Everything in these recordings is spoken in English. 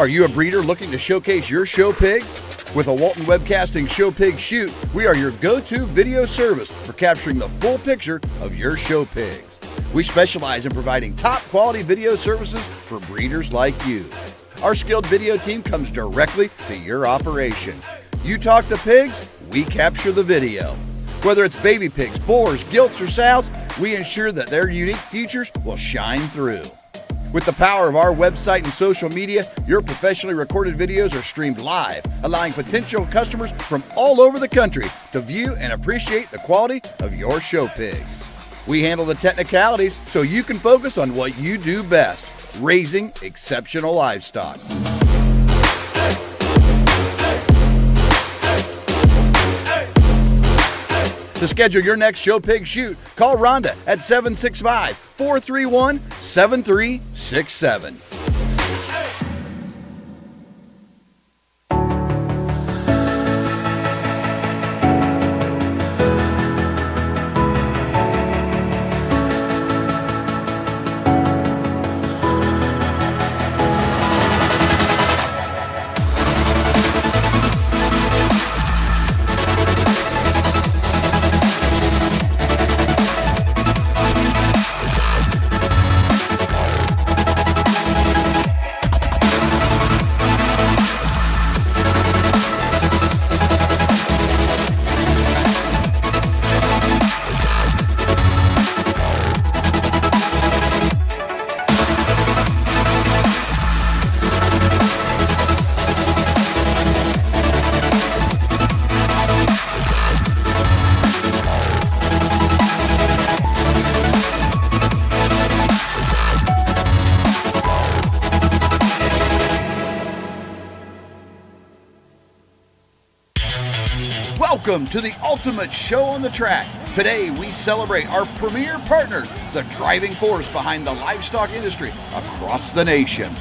Are you a breeder looking to showcase your show pigs? With a Walton Webcasting Show Pig Shoot, we are your go-to video service for capturing the full picture of your show pigs. We specialize in providing top quality video services for breeders like you. Our skilled video team comes directly to your operation. You talk to pigs, we capture the video. Whether it's baby pigs, boars, gilts, or sows, we ensure that their unique features will shine through. With the power of our website and social media, your professionally recorded videos are streamed live, allowing potential customers from all over the country to view and appreciate the quality of your show pigs. We handle the technicalities so you can focus on what you do best, raising exceptional livestock. To schedule your next show pig shoot, call Rhonda at 765-431-7367. Welcome to the ultimate show on the track. Today we celebrate our premier partners, the driving force behind the livestock industry across the nation.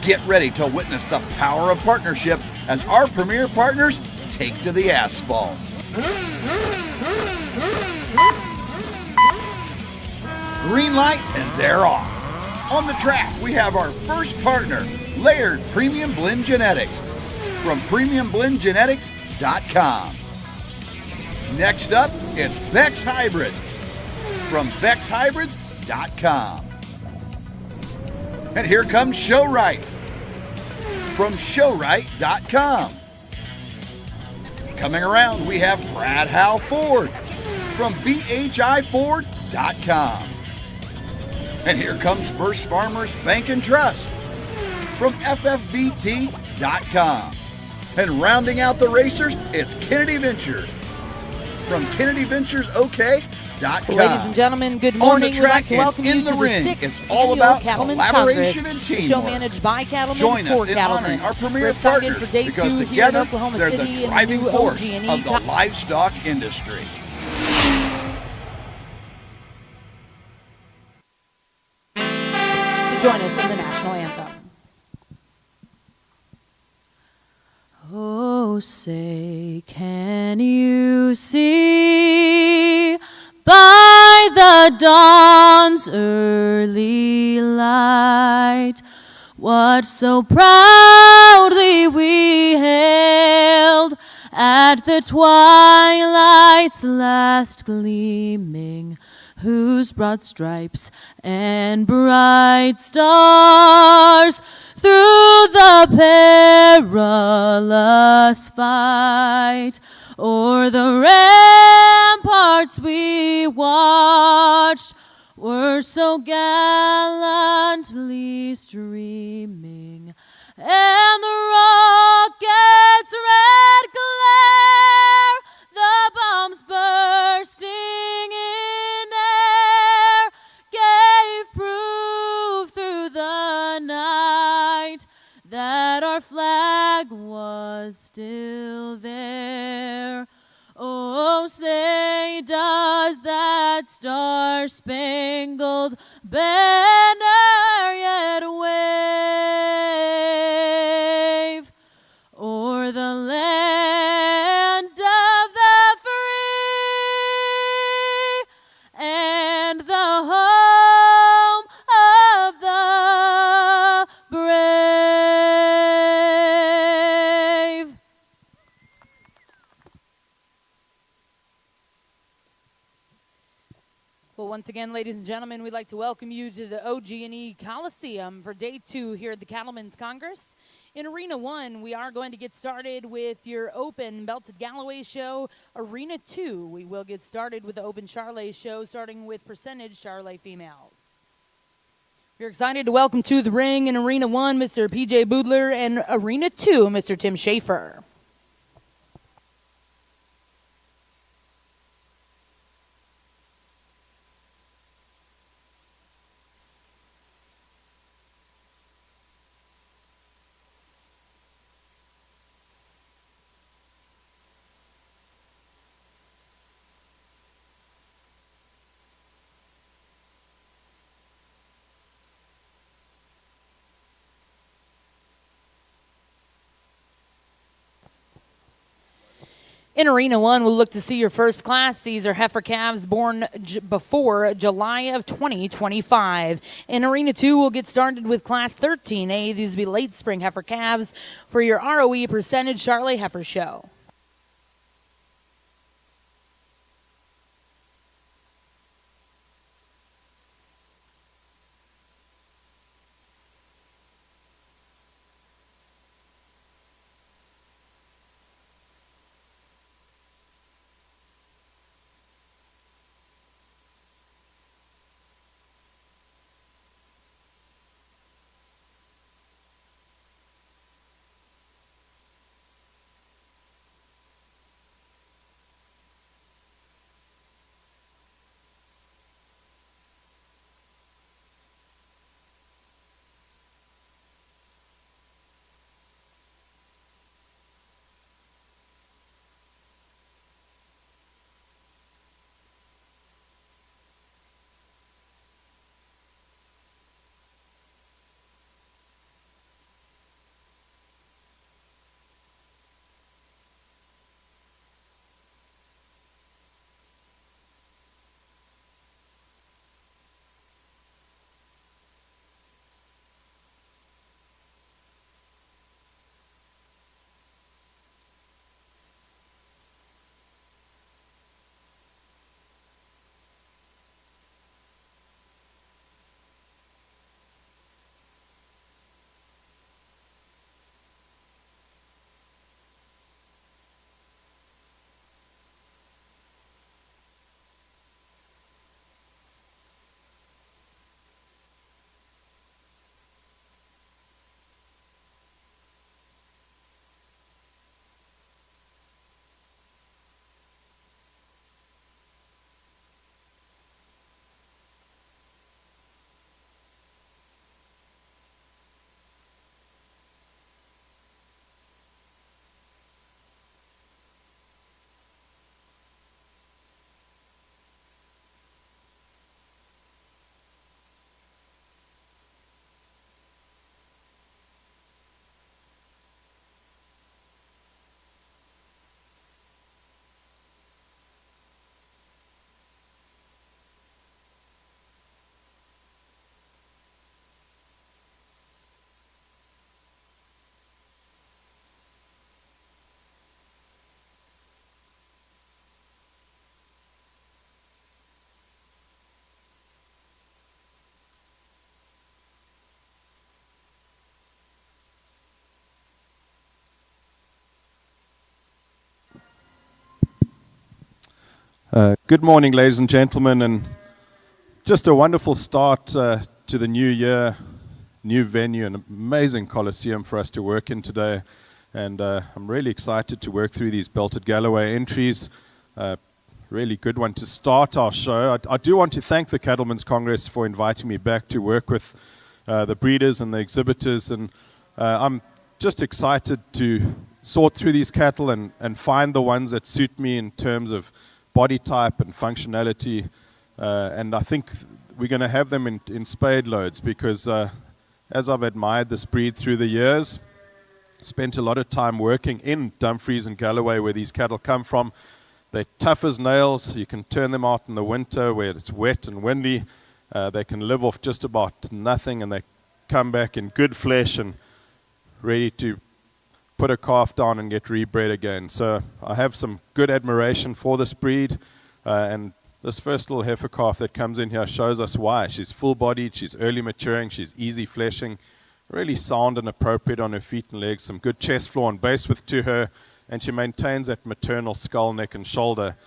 Get ready to witness the power of partnership as our premier partners take to the asphalt. Green light and they're off. On the track we have our first partner, Laird Premium Blend Genetics from premiumblendgenetics.com. Next up, it's Beck's Hybrids from BecksHybrids.com. And here comes Showright from Showright.com. Coming around, we have Brad Howe Ford from BHIFord.com. And here comes First Farmers Bank and Trust from FFBT.com. And rounding out the racers, it's Kennedy Ventures from KennedyVenturesOK.com. Ladies and gentlemen, good morning. We'd like to welcome you to the 6th Annual Cattleman's Congress, the show managed by Cattleman for Cattleman. Our premier We're excited partners for day because 2 here in together Oklahoma they're City the driving in the new force OG&E of the livestock industry. to join us in the national anthem. Oh, say, can you see by the dawn's early light what so proudly we hailed at the twilight's last gleaming, whose broad stripes and bright stars through the perilous fight o'er the ramparts we watched were so gallantly streaming, and the rocket's red glare, the bombs bursting in air, gave proof through the night that our flag was still there. Oh, say, does that star-spangled banner yet wave o'er the land of the free and the home of the brave? Well, once again, ladies and gentlemen, we'd like to welcome you to the OG&E Coliseum for Day 2 here at the Cattleman's Congress. In Arena 1, we are going to get started with your Open Belted Galloway show. Arena 2, we will get started with the Open Charlet show, starting with percentage Charlet females. We're excited to welcome to the ring in Arena 1, Mr. PJ Boodler, and Arena 2, Mr. Tim Schaefer. In Arena 1, we'll look to see your first class. These are heifer calves born before July of 2025. In Arena 2, we'll get started with Class 13A. These will be late spring heifer calves for your ROE percentage Charlet heifer show. Good morning, ladies and gentlemen, and just a wonderful start to the new year, new venue, an amazing Coliseum for us to work in today. And I'm really excited to work through these belted Galloway entries. Really good one to start our show. I do want to thank the Cattleman's Congress for inviting me back to work with the breeders and the exhibitors. And I'm just excited to sort through these cattle and find the ones that suit me in terms of body type and functionality, and I think we're going to have them in spade loads because as I've admired this breed through the years, spent a lot of time working in Dumfries and Galloway where these cattle come from. They're tough as nails. You can turn them out in the winter where it's wet and windy. They can live off just about nothing, and they come back in good flesh and ready to put a calf down and get rebred again. So I have some good admiration for this breed, and This first little heifer calf that comes in here shows us why. She's full-bodied, she's early maturing, she's easy fleshing, really sound and appropriate on her feet and legs, some good chest floor and base width to her, and she maintains that maternal skull, neck, and shoulder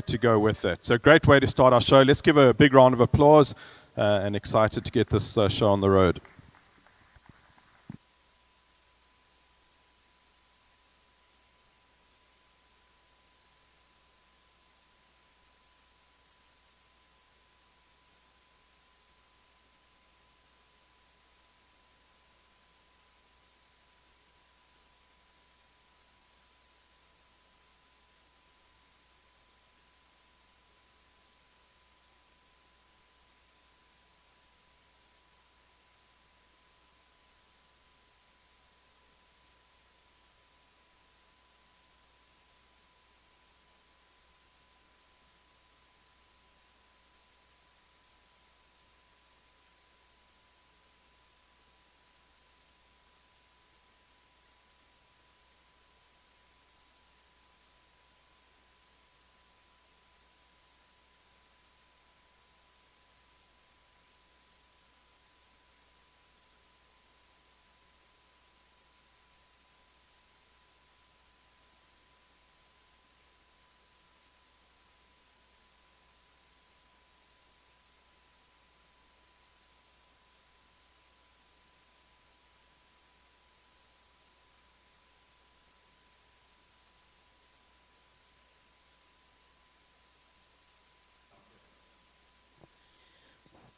to go with that. So great way to start our show. Let's give her a big round of applause, and excited to get this show on the road.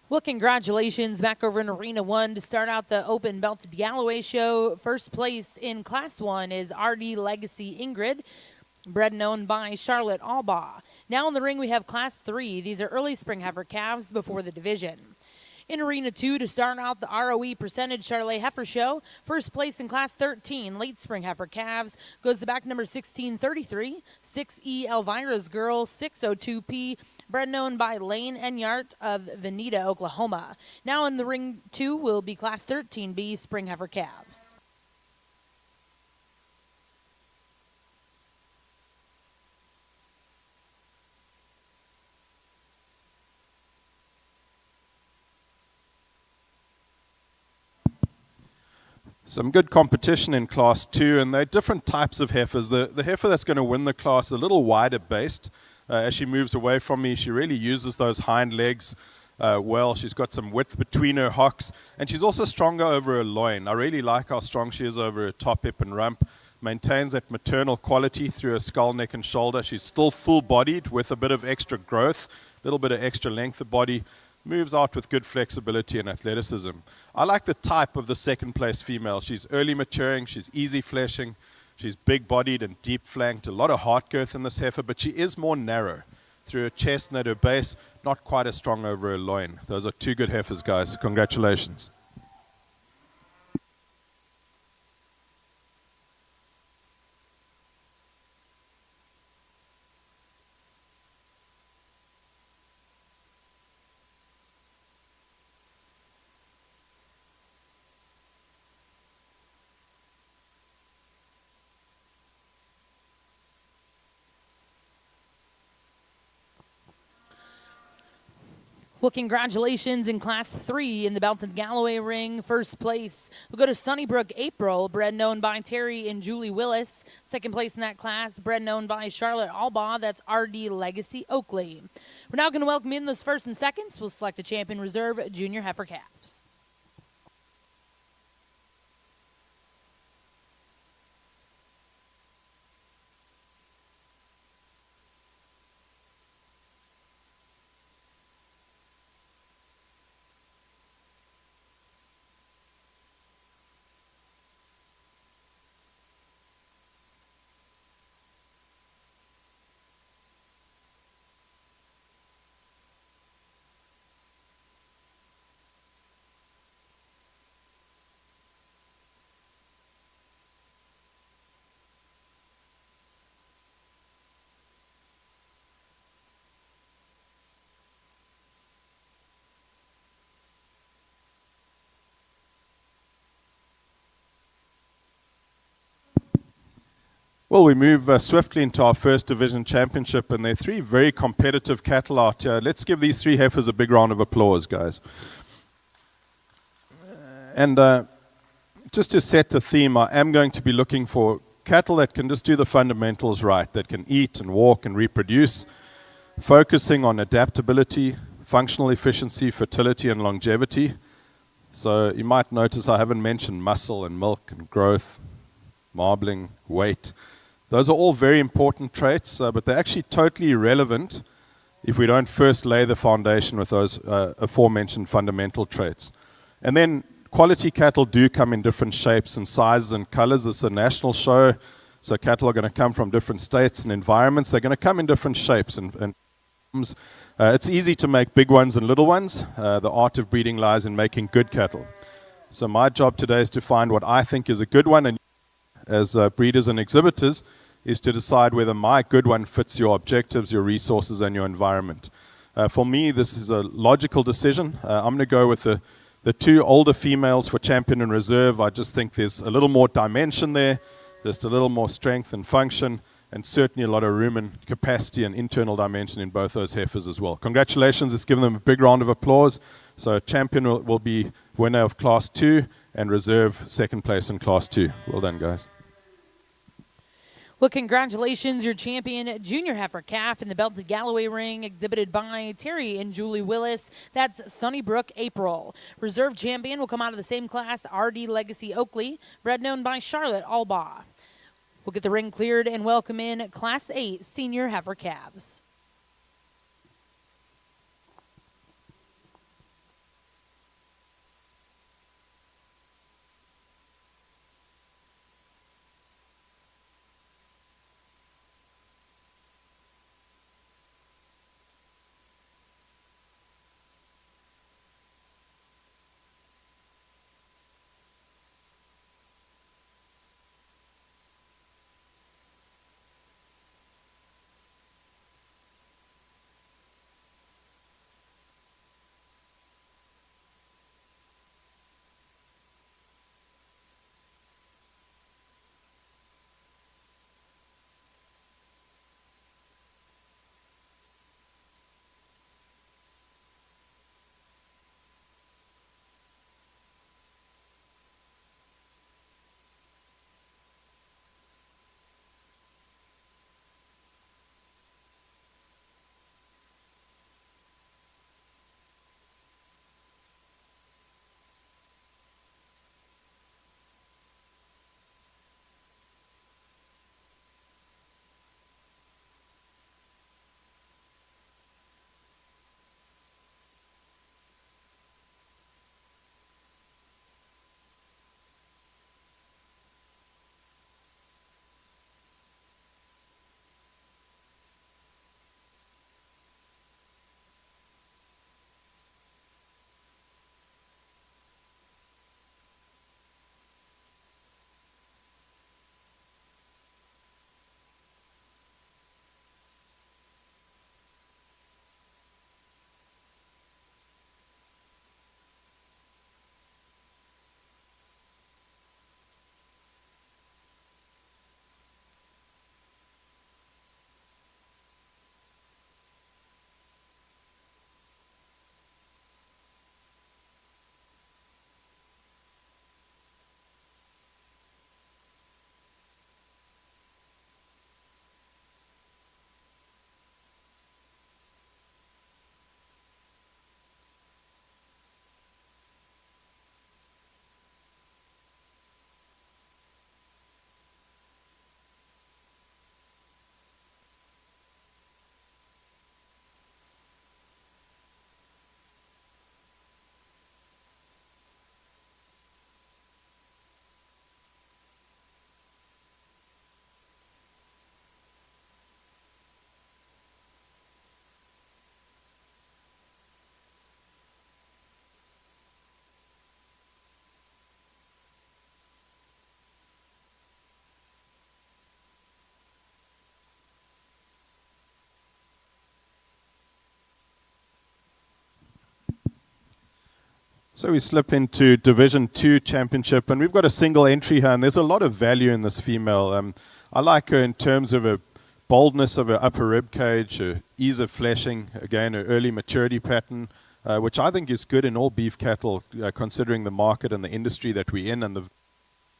Well, congratulations back over in Arena 1 to start out the Open Belted Galloway show. First place in Class 1 is RD Legacy Ingrid, bred and owned by Charlotte Albaugh. Now in the ring we have Class 3. These are early spring heifer calves before the division. In Arena 2 to start out the ROE Percentage Charolais Heifer Show. First place in Class 13, late spring heifer calves, goes to back number 1633, 6E Elvira's Girl, 602P, bred and owned by Lane Enyart of Veneta, Oklahoma. Now in the ring 2 will be Class 13B spring heifer calves. Some good competition in Class 2, and they're different types of heifers. The heifer that's going to win the class is a little wider based. As she moves away from me, she really uses those hind legs well. She's got some width between her hocks, and she's also stronger over her loin. I really like how strong she is over her top hip and rump. Maintains that maternal quality through her skull, neck, and shoulder. She's still full-bodied with a bit of extra growth, a little bit of extra length of body. Moves out with good flexibility and athleticism. I like the type of the second place female. She's early maturing, she's easy fleshing, she's big bodied and deep flanked. A lot of heart girth in this heifer, but she is more narrow through her chest and at her base, not quite as strong over her loin. Those are two good heifers, guys. Congratulations. Well, congratulations in Class 3 in the Belton Galloway ring. First place will go to Sunnybrook April, bred and owned by Terry and Julie Willis. Second place in that class, bred and owned by Charlotte Albaugh. That's RD Legacy Oakley. We're now going to welcome in those first and seconds. We'll select a champion reserve junior heifer calves. Well, we move swiftly into our first division championship, and there are three very competitive cattle out here. Let's give these three heifers a big round of applause, guys. And just to set the theme, I am going to be looking for cattle that can just do the fundamentals right, that can eat and walk and reproduce, focusing on adaptability, functional efficiency, fertility, and longevity. So you might notice I haven't mentioned muscle and milk and growth, marbling, weight. Those are all very important traits, but they're actually totally irrelevant if we don't first lay the foundation with those aforementioned fundamental traits. And then quality cattle do come in different shapes and sizes and colors. This is a national show, so cattle are going to come from different states and environments. They're going to come in different shapes and it's easy to make big ones and little ones. The art of breeding lies in making good cattle. So my job today is to find what I think is a good one, and as breeders and exhibitors, is to decide whether my good one fits your objectives, your resources, and your environment. For me, this is a logical decision. I'm going to go with the two older females for champion and reserve. I just think there's a little more dimension there, just a little more strength and function, and certainly a lot of room and capacity and internal dimension in both those heifers as well. Congratulations. Let's give them a big round of applause. So champion will be winner of Class 2 and reserve second place in Class 2. Well done, guys. Well, congratulations, your champion junior heifer calf in the belted Galloway ring, exhibited by Terry and Julie Willis. That's Sunnybrook April. Reserve champion will come out of the same class, RD Legacy Oakley, bred known by Charlotte Albaugh. We'll get the ring cleared and welcome in Class 8 senior heifer calves. So we slip into Division 2 Championship, and we've got a single entry here, and there's a lot of value in this female. I like her in terms of her boldness of her upper rib cage, her ease of fleshing, again, her early maturity pattern, which I think is good in all beef cattle, considering the market and the industry that we're in and the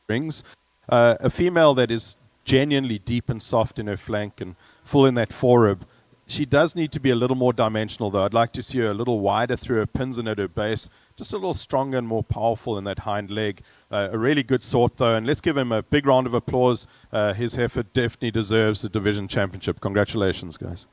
rings. A female that is genuinely deep and soft in her flank and full in that forerib. She does need to be a little more dimensional, though. I'd like to see her a little wider through her pins and at her base, just a little stronger and more powerful in that hind leg. A really good sort, though, and let's give him a big round of applause. His heifer definitely deserves the division championship. Congratulations, guys.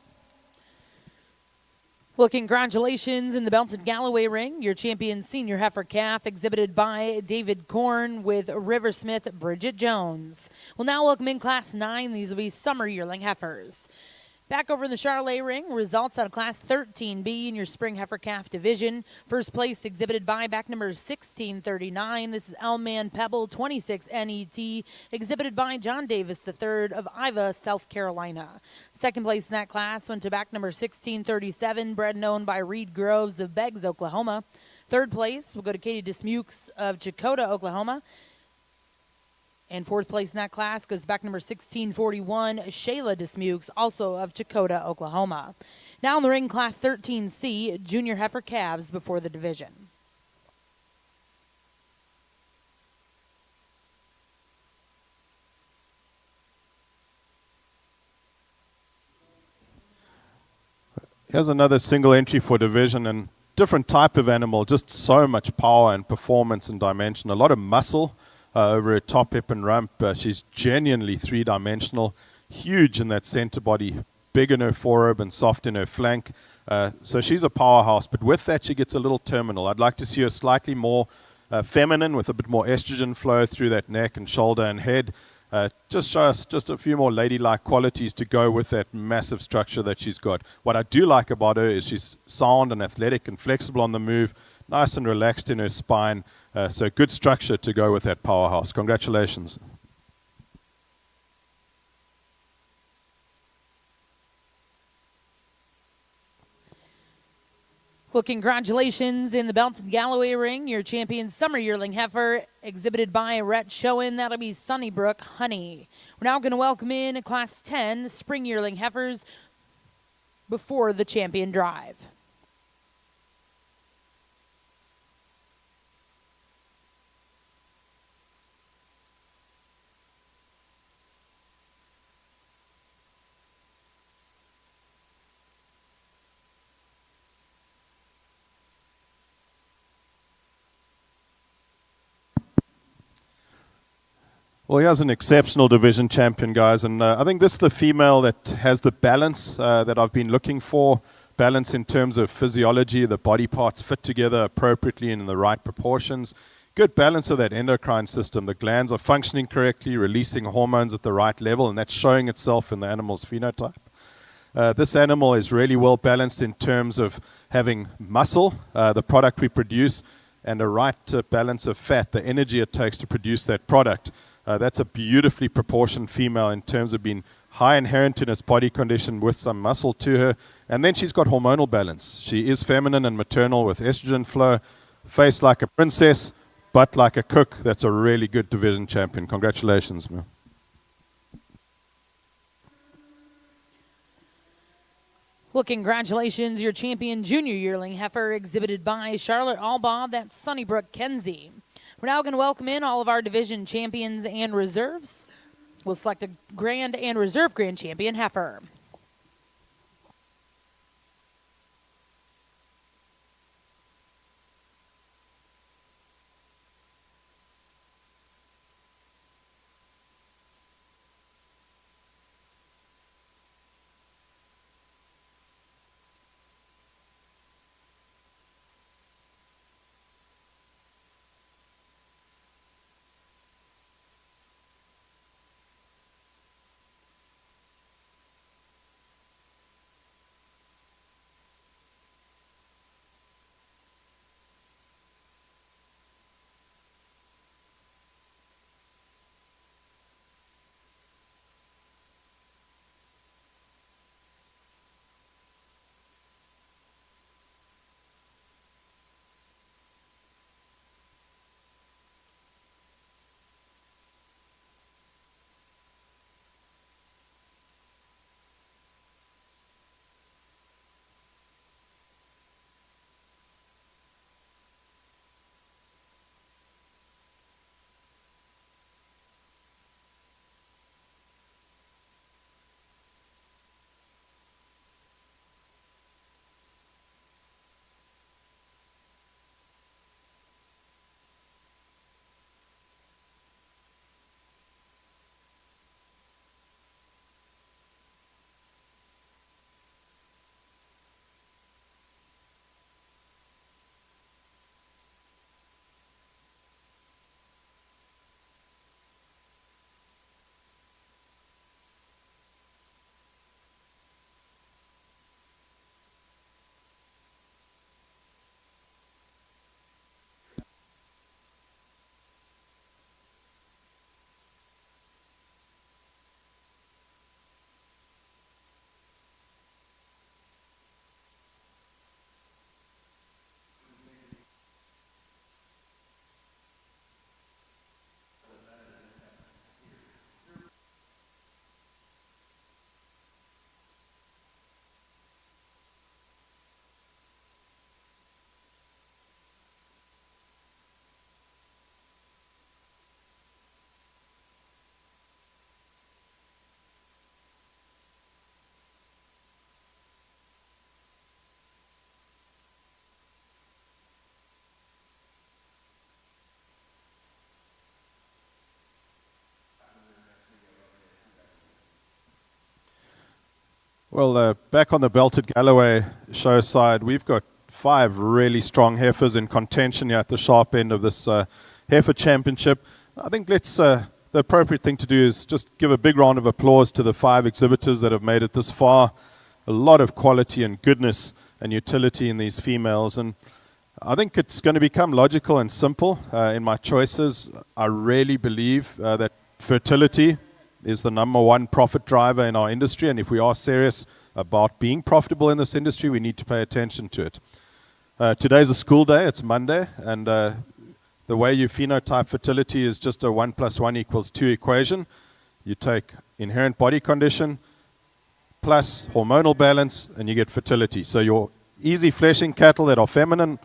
Well, congratulations in the belted Galloway ring. Your champion senior heifer calf exhibited by David Korn with Riversmith Bridget Jones. We'll now welcome in Class 9. These will be summer yearling heifers. Back over in the Charolais ring, results out of Class 13B in your spring heifer calf division. First place exhibited by back number 1639. This is Elman Pebble 26 NET, exhibited by John Davis III of Iva, South Carolina. Second place in that class went to back number 1637, bred and owned by Reed Groves of Beggs, Oklahoma. Third place will go to Katie Dismukes of Chakota, Oklahoma. And fourth place in that class goes back number 1641, Shayla Dismukes, also of Chakota, Oklahoma. Now in the ring, Class 13C, junior heifer calves before the division. Here's another single entry for division, and different type of animal, just so much power and performance and dimension, a lot of muscle. Over her top, hip, and rump. She's genuinely three-dimensional, huge in that center body, big in her forerib and soft in her flank. So she's a powerhouse, but with that, she gets a little terminal. I'd like to see her slightly more feminine with a bit more estrogen flow through that neck and shoulder and head. Just show us just a few more ladylike qualities to go with that massive structure that she's got. What I do like about her is she's sound and athletic and flexible on the move, nice and relaxed in her spine. So good structure to go with that powerhouse. Congratulations. Well, congratulations in the belted Galloway ring. Your champion summer yearling heifer exhibited by Rhett Schoen. That'll be Sunnybrook Honey. We're now going to welcome in Class 10 spring yearling heifers before the champion drive. Well, here's an exceptional division champion, guys, and I think this is the female that has the balance that I've been looking for. Balance in terms of physiology, the body parts fit together appropriately and in the right proportions. Good balance of that endocrine system. The glands are functioning correctly, releasing hormones at the right level, and that's showing itself in the animal's phenotype. This animal is really well balanced in terms of having muscle, the product we produce, and a right balance of fat, the energy it takes to produce that product. That's a beautifully proportioned female in terms of being high inherent in its body condition with some muscle to her. And then she's got hormonal balance. She is feminine and maternal with estrogen flow, face like a princess, butt like a cook. That's a really good division champion. Congratulations, man. Well, congratulations, your champion junior yearling heifer exhibited by Charlotte Albaugh. That's Sunnybrook Kenzie. We're now going to welcome in all of our division champions and reserves. We'll select a grand and reserve grand champion heifer. Well, back on the Belted Galloway show side, we've got 5 really strong heifers in contention here at the sharp end of this heifer championship. I think the appropriate thing to do is just give a big round of applause to the 5 exhibitors that have made it this far. A lot of quality and goodness and utility in these females, and I think it's going to become logical and simple in my choices. I really believe that fertility is the number one profit driver in our industry, and if we are serious about being profitable in this industry, we need to pay attention to it. Today's a school day, it's Monday, and the way you phenotype fertility is just a 1 + 1 = 2 equation. You take inherent body condition plus hormonal balance, and you get fertility. So your easy fleshing cattle that are feminine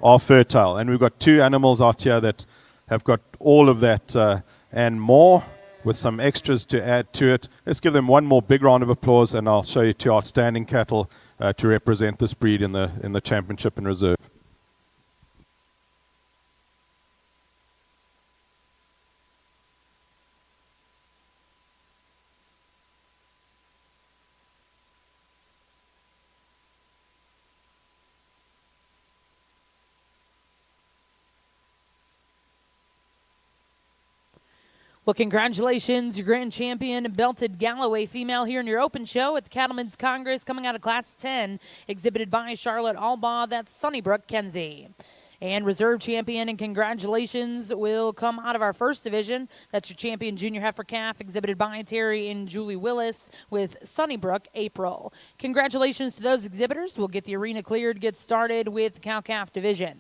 are fertile, and we've got 2 animals out here that have got all of that and more, with some extras to add to it. Let's give them one more big round of applause, and I'll show you 2 outstanding cattle to represent this breed in the championship and reserve. Well, congratulations, your grand champion, Belted Galloway female here in your open show at the Cattlemen's Congress, coming out of Class 10, exhibited by Charlotte Albaugh. That's Sunnybrook Kenzie. And reserve champion, and congratulations, will come out of our first division. That's your champion junior heifer calf, exhibited by Terry and Julie Willis with Sunnybrook April. Congratulations to those exhibitors. We'll get the arena cleared to get started with the cow calf division.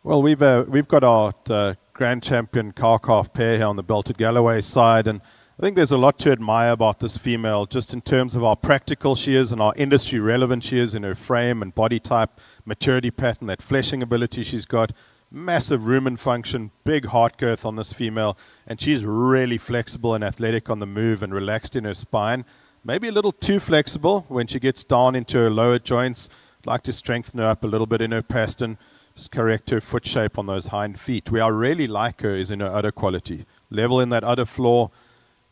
Well, we've got our grand champion cow-calf pair here on the belted Galloway side, and I think there's a lot to admire about this female, just in terms of how practical she is and how industry relevant she is in her frame and body type, maturity pattern, that fleshing ability she's got, massive rumen function, big heart girth on this female, and she's really flexible and athletic on the move and relaxed in her spine. Maybe a little too flexible when she gets down into her lower joints. I'd like to strengthen her up a little bit in her pastern. Just correct her foot shape on those hind feet. Where I really like her is in her udder quality. Level in that udder floor,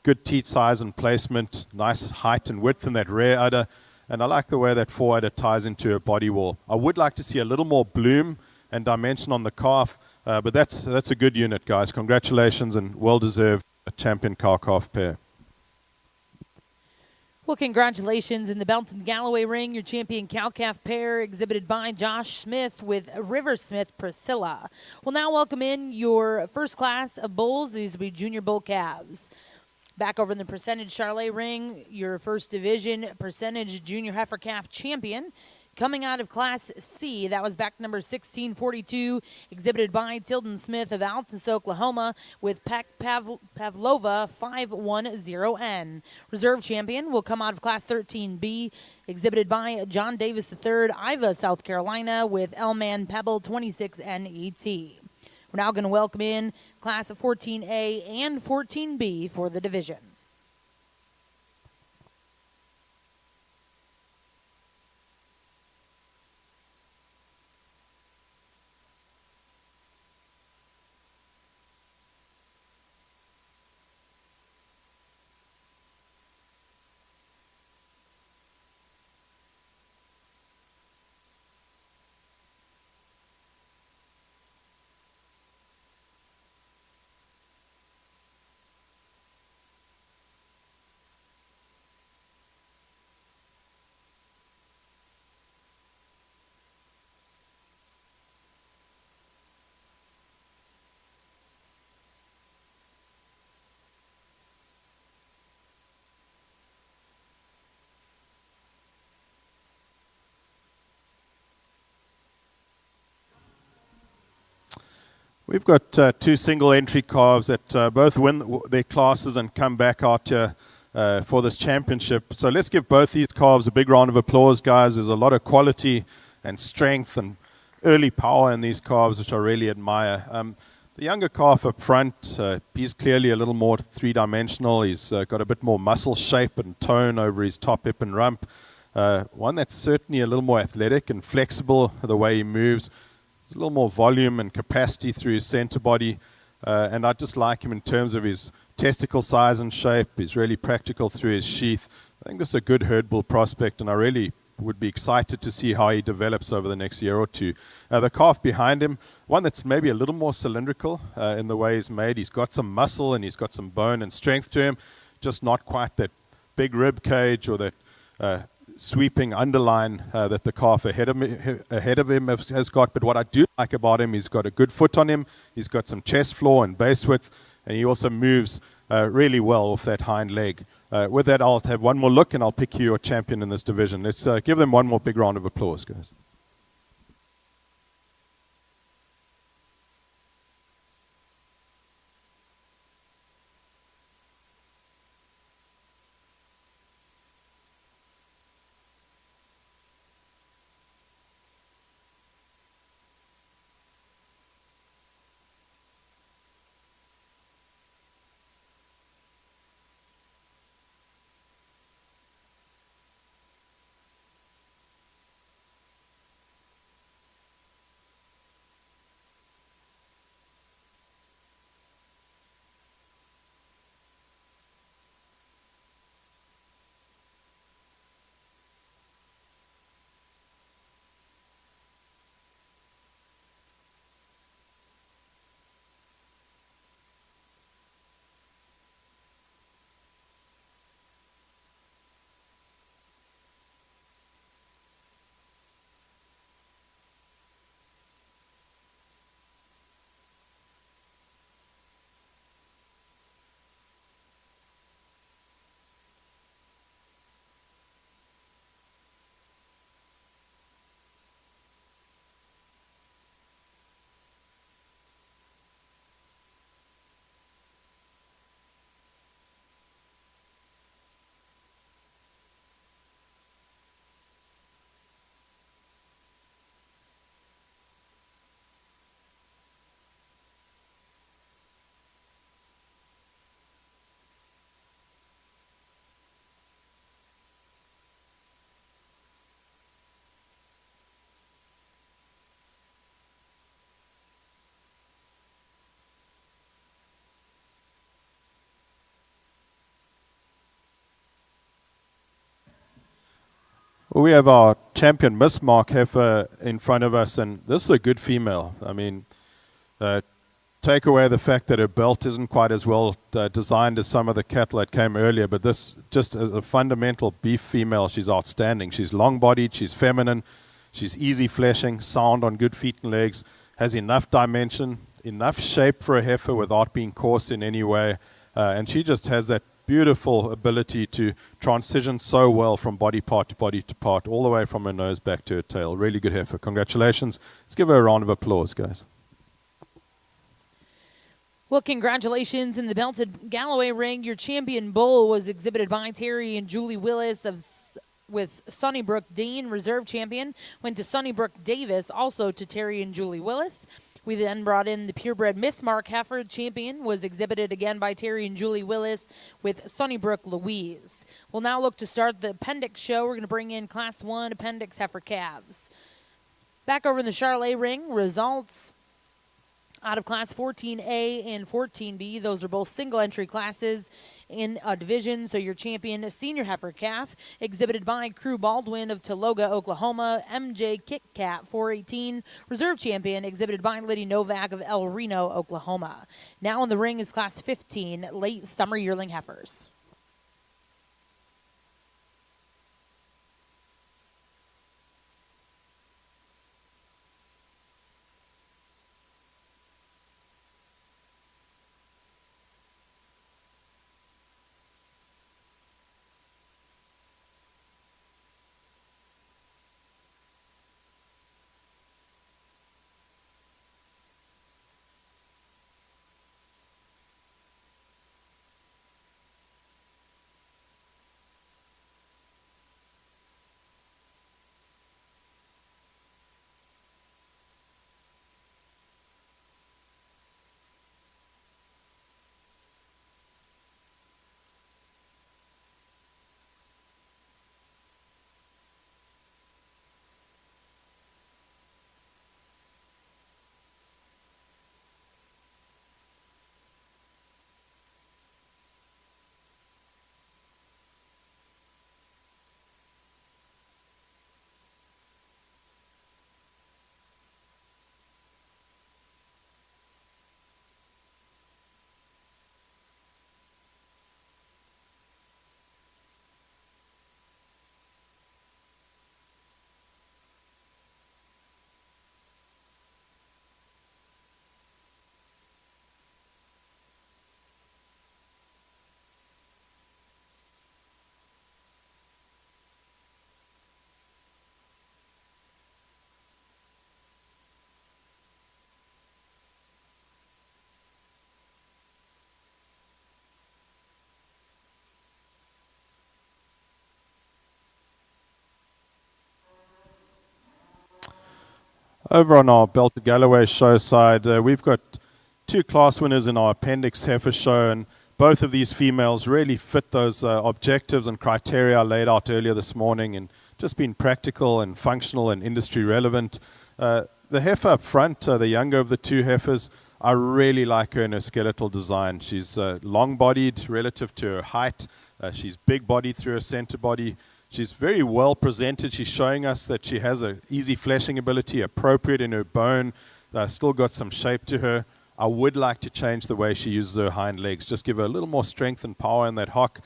good teat size and placement, nice height and width in that rear udder, and I like the way that fore udder ties into her body wall. I would like to see a little more bloom and dimension on the calf, but that's a good unit, guys. Congratulations and well-deserved champion cow-calf pair. Well, congratulations in the Belton Galloway ring, your champion cow-calf pair exhibited by Josh Smith with River Smith Priscilla. We'll now welcome in your first class of bulls. These will be junior bull calves. Back over in the percentage Charlet ring, your first division percentage junior heifer calf champion. Coming out of Class C, that was back number 1642, exhibited by Tilden Smith of Altus, Oklahoma, with Pavlova 510N. Reserve champion will come out of Class 13B, exhibited by John Davis III, Iva, South Carolina, with Elman Pebble 26NET. We're now going to welcome in Class 14A and 14B for the division. We've got two single entry calves that both win their classes and come back out here for this championship. So let's give both these calves a big round of applause, guys. There's a lot of quality and strength and early power in these calves, which I really admire. The younger calf up front, he's clearly a little more three-dimensional. He's got a bit more muscle shape and tone over his top hip and rump. One that's certainly a little more athletic and flexible the way he moves. There's a little more volume and capacity through his center body, and I just like him in terms of his testicle size and shape. He's really practical through his sheath. I think this is a good herd bull prospect, and I really would be excited to see how he develops over the next year or two. The calf behind him, one that's maybe a little more cylindrical in the way he's made. He's got some muscle and he's got some bone and strength to him, just not quite that big rib cage or that sweeping underline that the calf ahead of him has got. But what I do like about him, he's got a good foot on him, he's got some chest floor and base width, and he also moves really well off that hind leg. With that, I'll have one more look and I'll pick you your champion in this division. Let's give them one more big round of applause, guys. Well, we have our champion Miss Mark heifer in front of us, and this is a good female. I mean, take away the fact that her belt isn't quite as well designed as some of the cattle that came earlier, but this, just as a fundamental beef female, she's outstanding. She's long-bodied, she's feminine, she's easy fleshing, sound on good feet and legs, has enough dimension, enough shape for a heifer without being coarse in any way, and she just has that beautiful ability to transition so well from body part to body to part, all the way from her nose back to her tail. Really good heifer. Congratulations. Let's give her a round of applause, guys. Well, congratulations in the belted Galloway ring. Your champion bull was exhibited by Terry and Julie Willis with Sunnybrook Dean, reserve champion. Went to Sunnybrook Davis, also to Terry and Julie Willis. We then brought in the purebred Miss Mark heifer. Champion was exhibited again by Terry and Julie Willis with Sunnybrook Louise. We'll now look to start the appendix show. We're going to bring in Class 1 appendix heifer calves. Back over in the Charlet ring, results out of Class 14A and 14B. Those are both single entry classes in a division. So your champion senior heifer calf exhibited by Crew Baldwin of Taloga, Oklahoma. MJ Kit Kat 418. Reserve champion exhibited by Liddy Novak of El Reno, Oklahoma. Now in the ring is Class 15 late summer yearling heifers. Over on our Belted Galloway show side, we've got two class winners in our appendix heifer show, and both of these females really fit those objectives and criteria I laid out earlier this morning, and just been practical and functional and industry relevant. The heifer up front, the younger of the two heifers, I really like her in her skeletal design. She's long-bodied relative to her height. She's big-bodied through her center body. She's very well presented. She's showing us that she has an easy fleshing ability, appropriate in her bone, still got some shape to her. I would like to change the way she uses her hind legs, just give her a little more strength and power in that hock,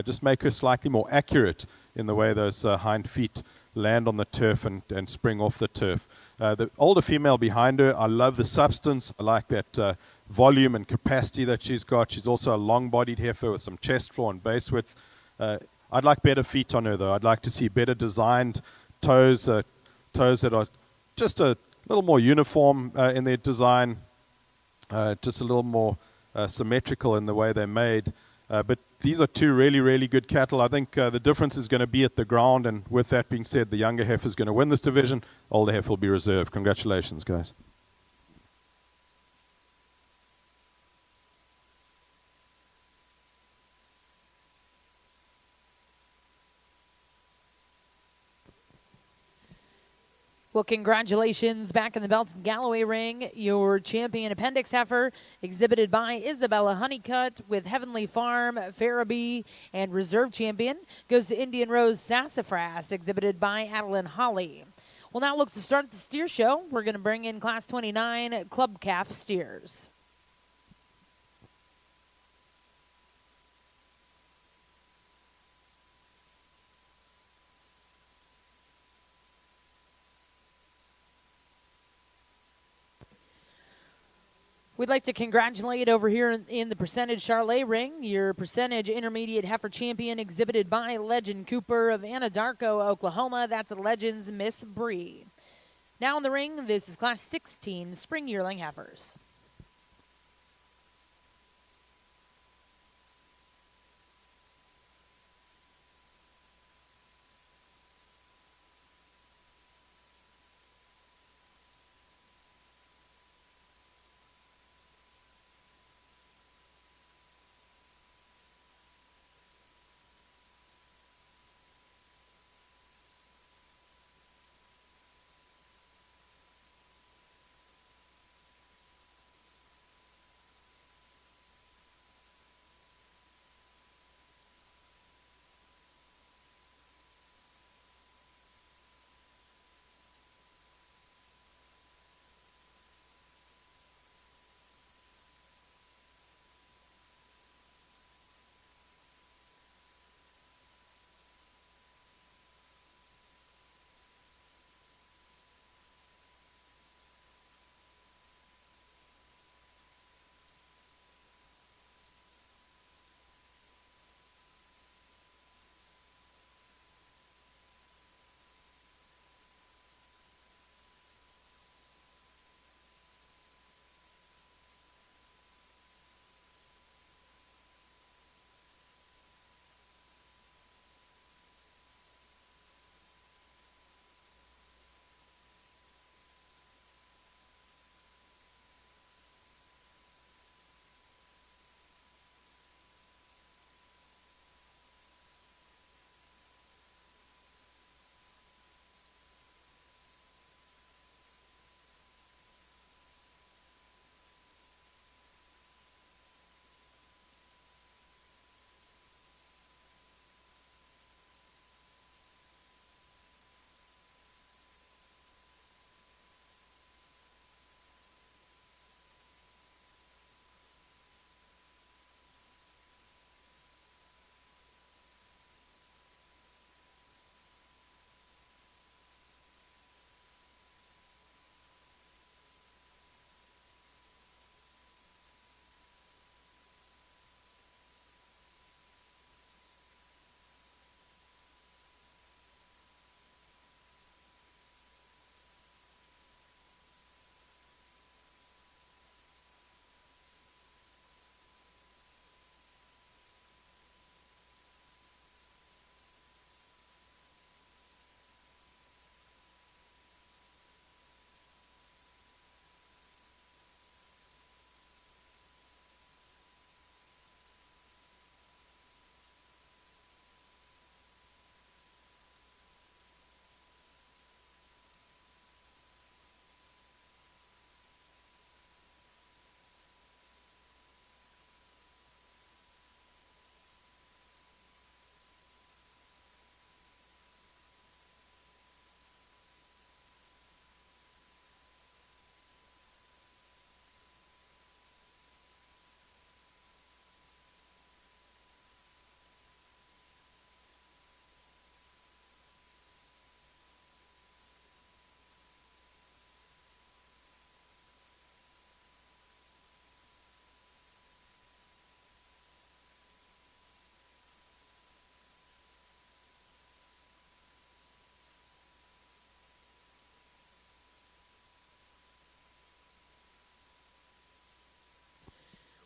just make her slightly more accurate in the way those hind feet land on the turf and spring off the turf. The older female behind her, I love the substance. I like that volume and capacity that she's got. She's also a long-bodied heifer with some chest floor and base width. I'd like better feet on her, though. I'd like to see better designed toes, toes that are just a little more uniform in their design, just a little more symmetrical in the way they're made. But these are two really, really good cattle. I think the difference is going to be at the ground, and with that being said, the younger heifer is going to win this division. Older heifer will be reserved. Congratulations, guys. Well, congratulations back in the Belton Galloway ring. Your champion appendix heifer, exhibited by Isabella Honeycutt with Heavenly Farm, Farabee, and reserve champion, goes to Indian Rose Sassafras, exhibited by Adeline Holly. We'll now look to start the steer show. We're going to bring in Class 29 Club Calf steers. We'd like to congratulate over here in the Percentage Charlet ring, your Percentage Intermediate Heifer Champion, exhibited by Legend Cooper of Anadarko, Oklahoma. That's Legends Miss Bree. Now in the ring, this is Class 16 Spring Yearling Heifers.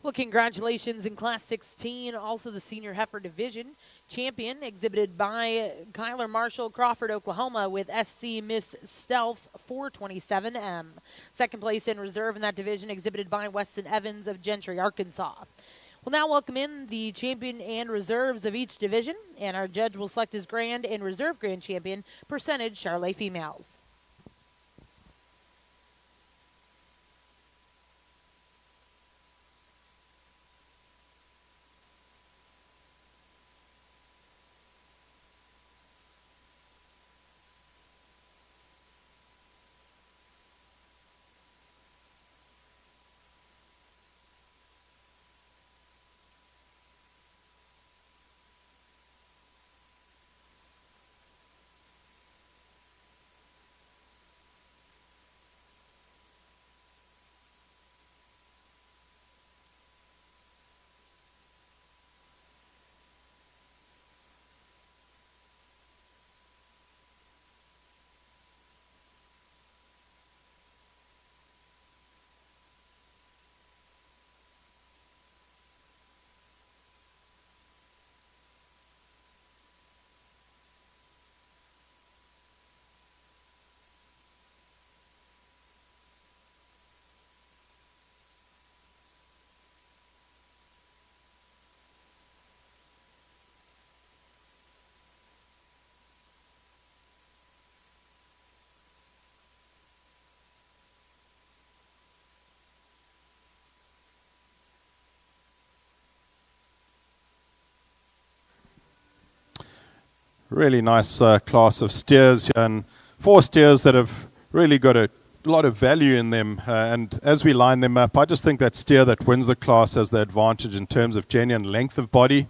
Well, congratulations in Class 16, also the Senior Heifer Division champion, exhibited by Kyler Marshall, Crawford, Oklahoma, with SC Miss Stealth 427M. Second place in reserve in that division, exhibited by Weston Evans of Gentry, Arkansas. We'll now welcome in the champion and reserves of each division, and our judge will select his grand and reserve grand champion, Percentage Charlet females. really nice class of steers here, and 4 steers that have really got a lot of value in them. And as we line them up, I just think that steer that wins the class has the advantage in terms of genuine length of body,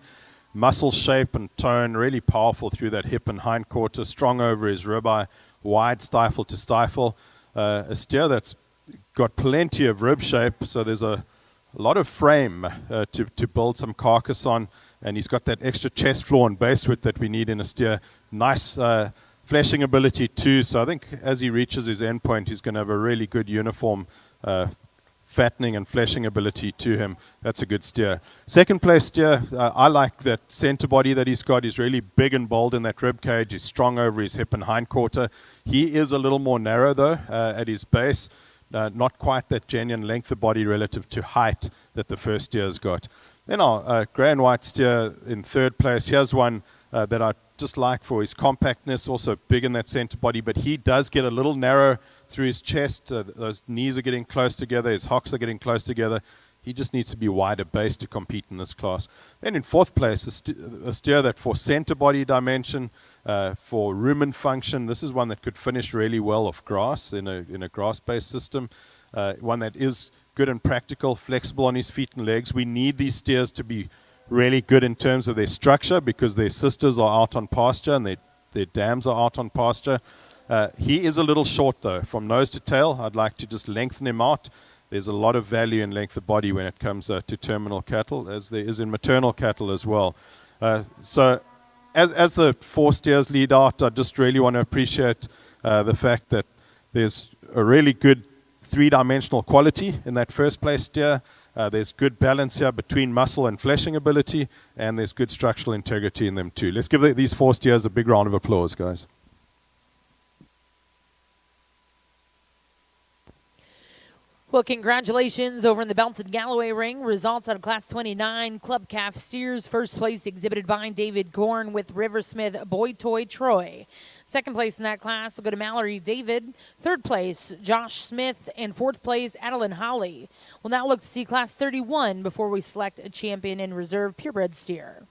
muscle shape and tone, really powerful through that hip and hindquarter, strong over his ribeye, wide stifle to stifle. A steer that's got plenty of rib shape, so there's a lot of frame to build some carcass on, and he's got that extra chest floor and base width that we need in a steer. Nice fleshing ability too, so I think as he reaches his end point, he's going to have a really good uniform fattening and fleshing ability to him. That's a good steer. Second place steer, I like that center body that he's got. He's really big and bold in that rib cage. He's strong over his hip and hindquarter. He is a little more narrow though at his base. Not quite that genuine length of body relative to height that the first steer's got. Then our grey and white steer in third place. Here's one that I just like for his compactness, also big in that center body, but he does get a little narrow through his chest. Those knees are getting close together, his hocks are getting close together. He just needs to be wider base to compete in this class. Then in fourth place, a steer that for center body dimension, for rumen function, this is one that could finish really well off grass in a grass-based system. One that is good and practical, flexible on his feet and legs. We need these steers to be really good in terms of their structure because their sisters are out on pasture and their dams are out on pasture. He is a little short though, from nose to tail. I'd like to just lengthen him out. There's a lot of value in length of body when it comes to terminal cattle, as there is in maternal cattle as well. So as the 4 steers lead out, I just really want to appreciate the fact that there's a really good 3-dimensional quality in that first place steer. There's good balance here between muscle and fleshing ability, and there's good structural integrity in them too. Let's give these 4 steers a big round of applause, guys. Well, congratulations over in the Belton Galloway ring. Results out of Class 29 Club Calf Steers. First place exhibited by David Gorn with Riversmith Boy Toy Troy. Second place in that class will go to Mallory David. Third place, Josh Smith. And fourth place, Adeline Holly. We'll now look to see Class 31 before we select a champion in reserve purebred steer.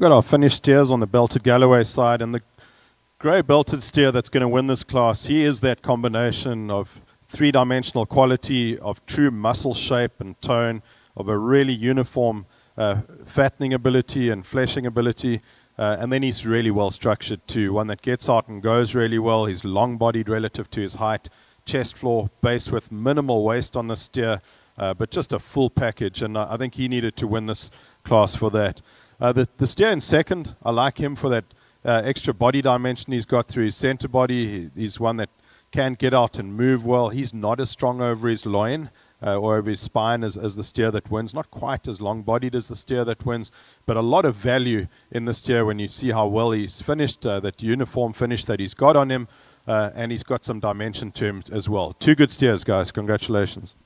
We've got our finished steers on the belted Galloway side, and the grey belted steer that's going to win this class, he is that combination of three-dimensional quality, of true muscle shape and tone, of a really uniform fattening ability and fleshing ability, and then he's really well structured too, one that gets out and goes really well. He's long-bodied relative to his height, chest floor, base width, minimal waist on the steer, but just a full package, and I think he needed to win this class for that. The steer in second, I like him for that extra body dimension he's got through his center body. He's one that can get out and move well. He's not as strong over his loin or over his spine as the steer that wins. Not quite as long-bodied as the steer that wins, but a lot of value in the steer when you see how well he's finished, that uniform finish that he's got on him, and he's got some dimension to him as well. Two good steers, guys. Congratulations.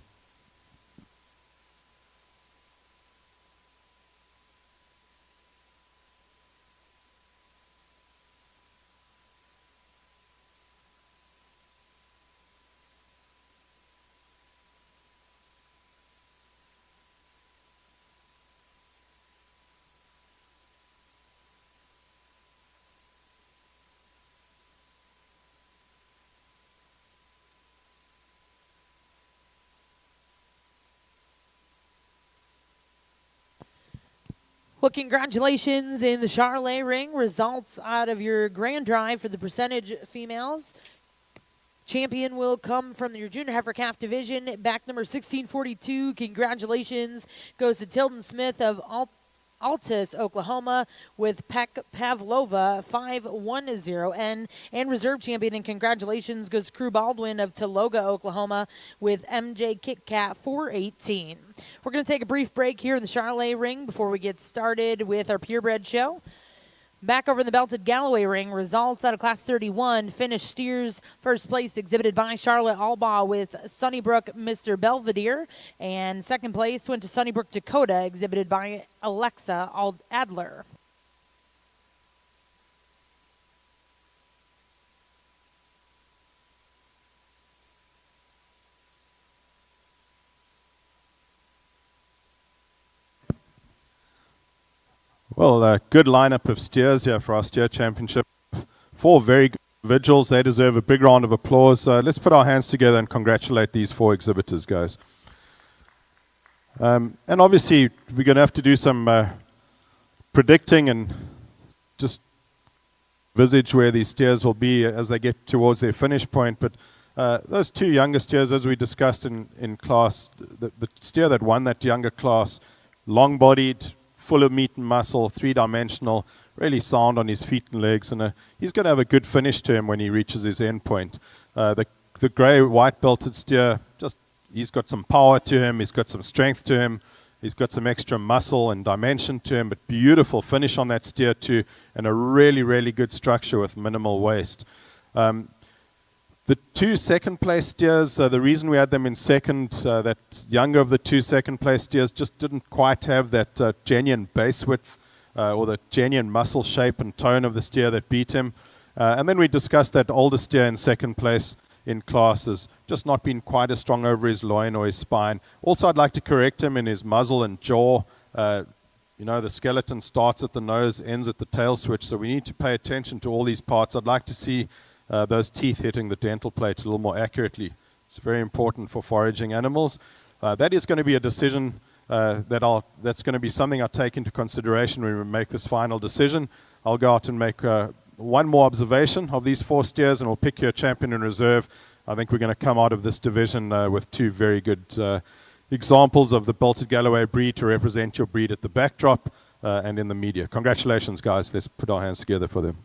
Well, congratulations in the Charlotte ring. Results out of your grand drive for the percentage females. Champion will come from your junior heifer calf division, back number 1642. Congratulations goes to Tilden Smith of Altus, Oklahoma, with Pavlova 510N, and reserve champion. And congratulations goes to Crew Baldwin of Tologa, Oklahoma, with MJ Kitcat 418. We're going to take a brief break here in the Charlotte ring before we get started with our purebred show. Back over in the belted Galloway ring, results out of Class 31. Finished steers, first place exhibited by Charlotte Albaugh with Sunnybrook Mr. Belvedere. And second place went to Sunnybrook Dakota, exhibited by Alexa Adler. Well, a good lineup of steers here for our steer championship. Four very good individuals. They deserve a big round of applause. Let's put our hands together and congratulate these four exhibitors, guys. And obviously, we're going to have to do some predicting and just visage where these steers will be as they get towards their finish point. But those two younger steers, as we discussed in class, the steer that won that younger class, long-bodied, full of meat and muscle, three-dimensional, really sound on his feet and legs, and he's going to have a good finish to him when he reaches his end point. The grey white belted steer, just he's got some power to him, he's got some strength to him, he's got some extra muscle and dimension to him, but beautiful finish on that steer too, and a really, really good structure with minimal waste. The two second place steers, the reason we had them in second, that younger of the two second place steers just didn't quite have that genuine base width or the genuine muscle shape and tone of the steer that beat him. And then we discussed that older steer in second place in classes, just not been quite as strong over his loin or his spine. Also, I'd like to correct him in his muzzle and jaw. You know, the skeleton starts at the nose, ends at the tail switch, so we need to pay attention to all these parts. I'd like to see those teeth hitting the dental plate a little more accurately. It's very important for foraging animals. That is going to be a decision that's going to be something I'll take into consideration when we make this final decision. I'll go out and make one more observation of these four steers, and we'll pick your champion in reserve. I think we're going to come out of this division with two very good examples of the belted Galloway breed to represent your breed at the backdrop and in the media. Congratulations, guys. Let's put our hands together for them.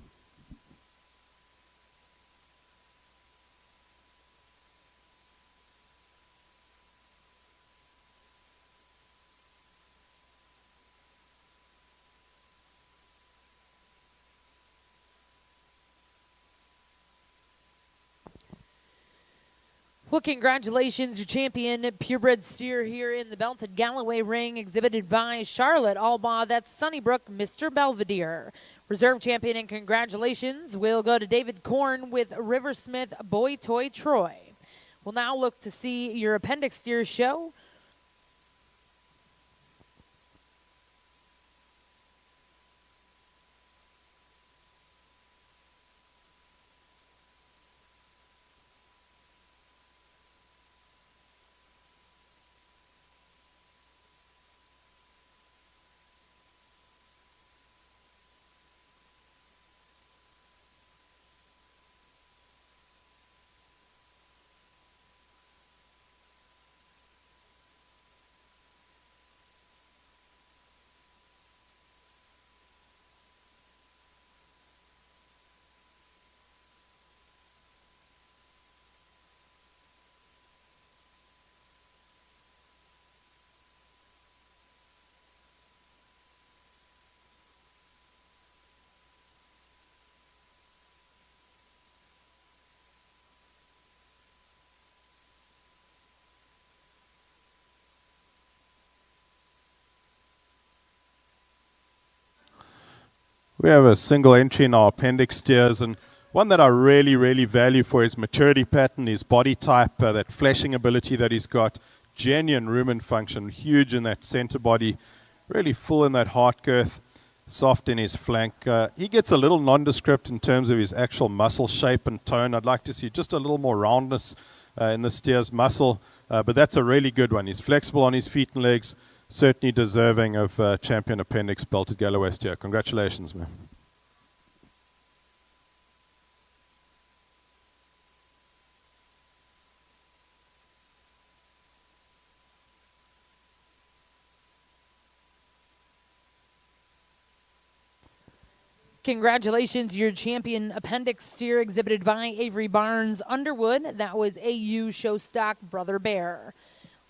Well, congratulations, your champion, purebred steer here in the belted Galloway ring, exhibited by Charlotte Albaugh. That's Sunnybrook Mr. Belvedere. Reserve champion, and congratulations will go to David Korn with Riversmith Boy Toy Troy. We'll now look to see your appendix steer show. We have a single entry in our appendix steers, and one that I really, really value for his maturity pattern, his body type, that flashing ability that he's got, genuine rumen function, huge in that center body, really full in that heart girth, soft in his flank. He gets a little nondescript in terms of his actual muscle shape and tone. I'd like to see just a little more roundness in the steer's muscle, but that's a really good one. He's flexible on his feet and legs, certainly deserving of champion appendix belted Galloway steer. Congratulations, man. Congratulations, your champion appendix steer exhibited by Avery Barnes Underwood. That was AU Showstock Brother Bear.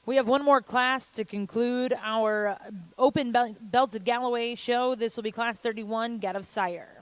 We have one more class to conclude our open belted Galloway show. This will be class 31, Get of Sire.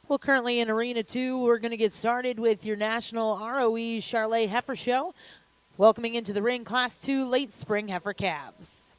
Well, currently in Arena 2, we're going to get started with your National ROE Charlet Heifer Show. Welcoming into the ring, Class 2 Late Spring Heifer Calves.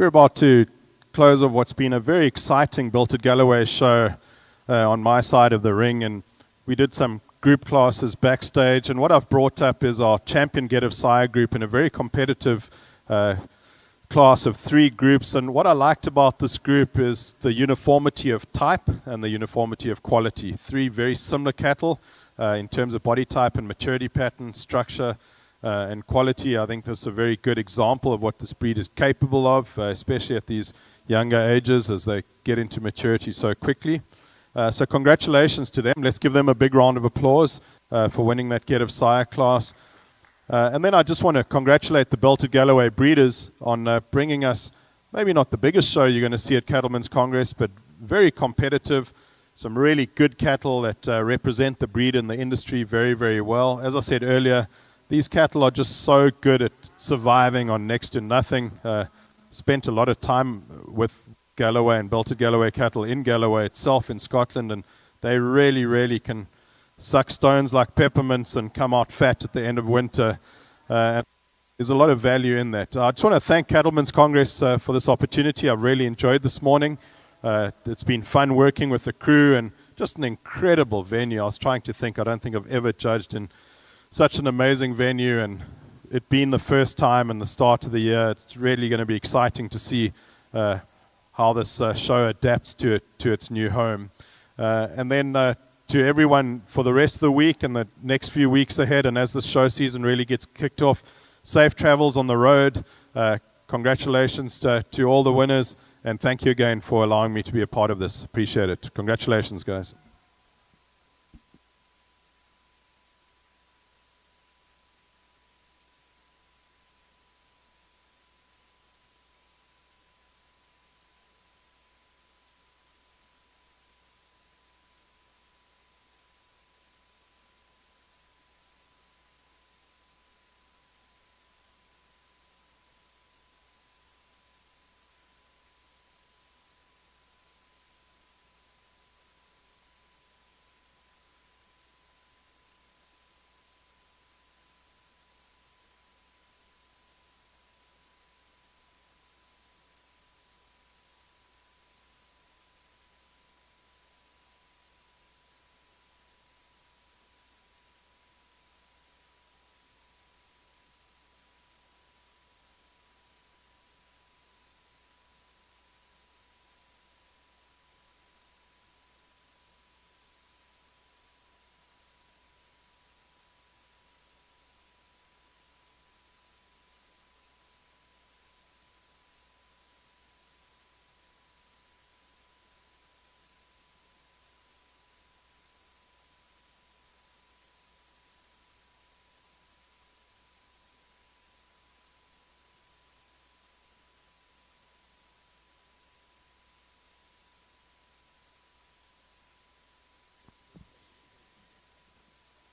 We're about to close of what's been a very exciting Built at Galloway show on my side of the ring, and we did some group classes backstage, and what I've brought up is our champion Get of Sire group in a very competitive class of 3 groups. And what I liked about this group is the uniformity of type and the uniformity of quality. 3 very similar cattle in terms of body type and maturity pattern, structure, and quality. I think this is a very good example of what this breed is capable of, especially at these younger ages as they get into maturity so quickly. So congratulations to them. Let's give them a big round of applause for winning that Get of Sire class. And then I just want to congratulate the Built at Galloway breeders on bringing us maybe not the biggest show you're going to see at Cattleman's Congress, but very competitive. Some really good cattle that represent the breed in the industry very, very well. As I said earlier, these cattle are just so good at surviving on next to nothing. Spent a lot of time with Galloway and Built at Galloway cattle in Galloway itself in Scotland, and they really, really can suck stones like peppermints and come out fat at the end of winter. There's a lot of value in that. I just want to thank Cattleman's Congress for this opportunity. I've really enjoyed this morning. It's been fun working with the crew and just an incredible venue. I was trying to think, I don't think I've ever judged in such an amazing venue, and it being the first time and the start of the year, it's really going to be exciting to see how this show adapts to its new home. And then to everyone for the rest of the week and the next few weeks ahead, and as the show season really gets kicked off, safe travels on the road. Congratulations to all the winners, and thank you again for allowing me to be a part of this. Appreciate it. Congratulations, guys.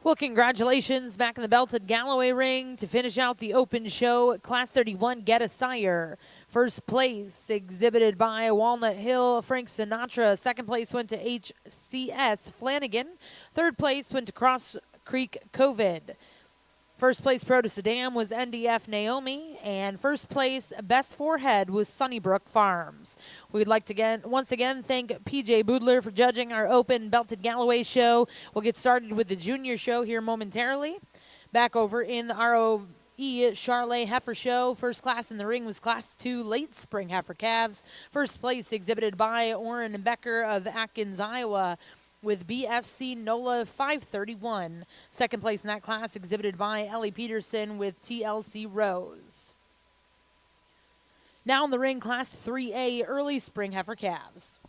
Well, congratulations back in the Built at Galloway ring to finish out the open show. Class 31, Get a Sire. First place exhibited by Walnut Hill, Frank Sinatra. Second place went to HCS Flanagan. Third place went to Cross Creek COVID. First place Pro to Sedan was NDF Naomi, and first place Best Forehead was Sunnybrook Farms. We'd like to once again thank PJ Boodler for judging our open Belted Galloway show. We'll get started with the junior show here momentarily. Back over in the ROE Charlet Heifer Show, first class in the ring was Class 2 Late Spring Heifer Calves. First place exhibited by Orrin Becker of Atkins, Iowa, with BFC NOLA 531. Second place in that class exhibited by Ellie Peterson with TLC Rose. Now in the ring, Class 3A Early Spring Heifer Calves.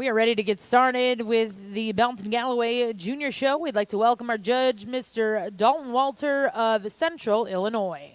We are ready to get started with the Belton Galloway Junior Show. We'd like to welcome our judge, Mr. Dalton Walter of Central Illinois.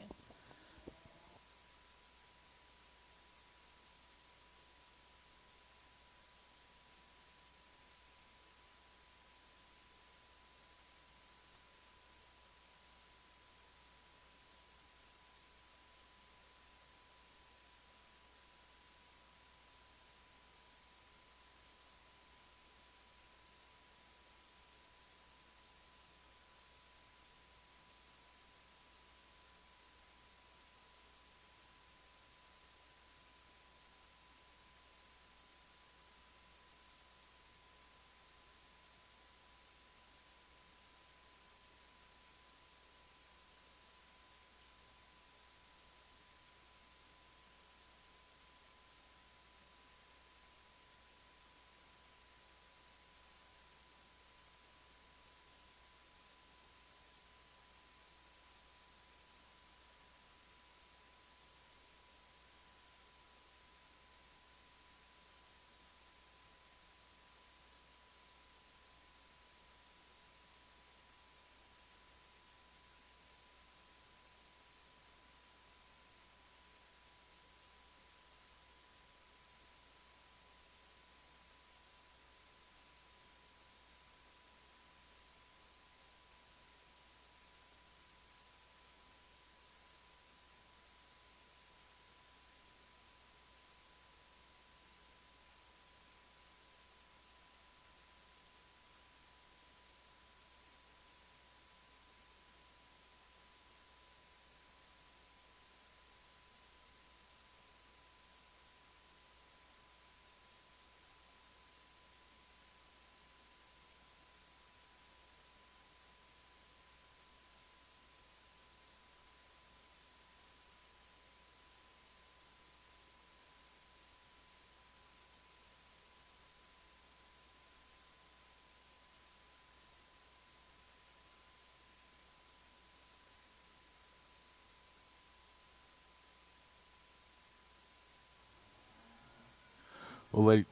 Well,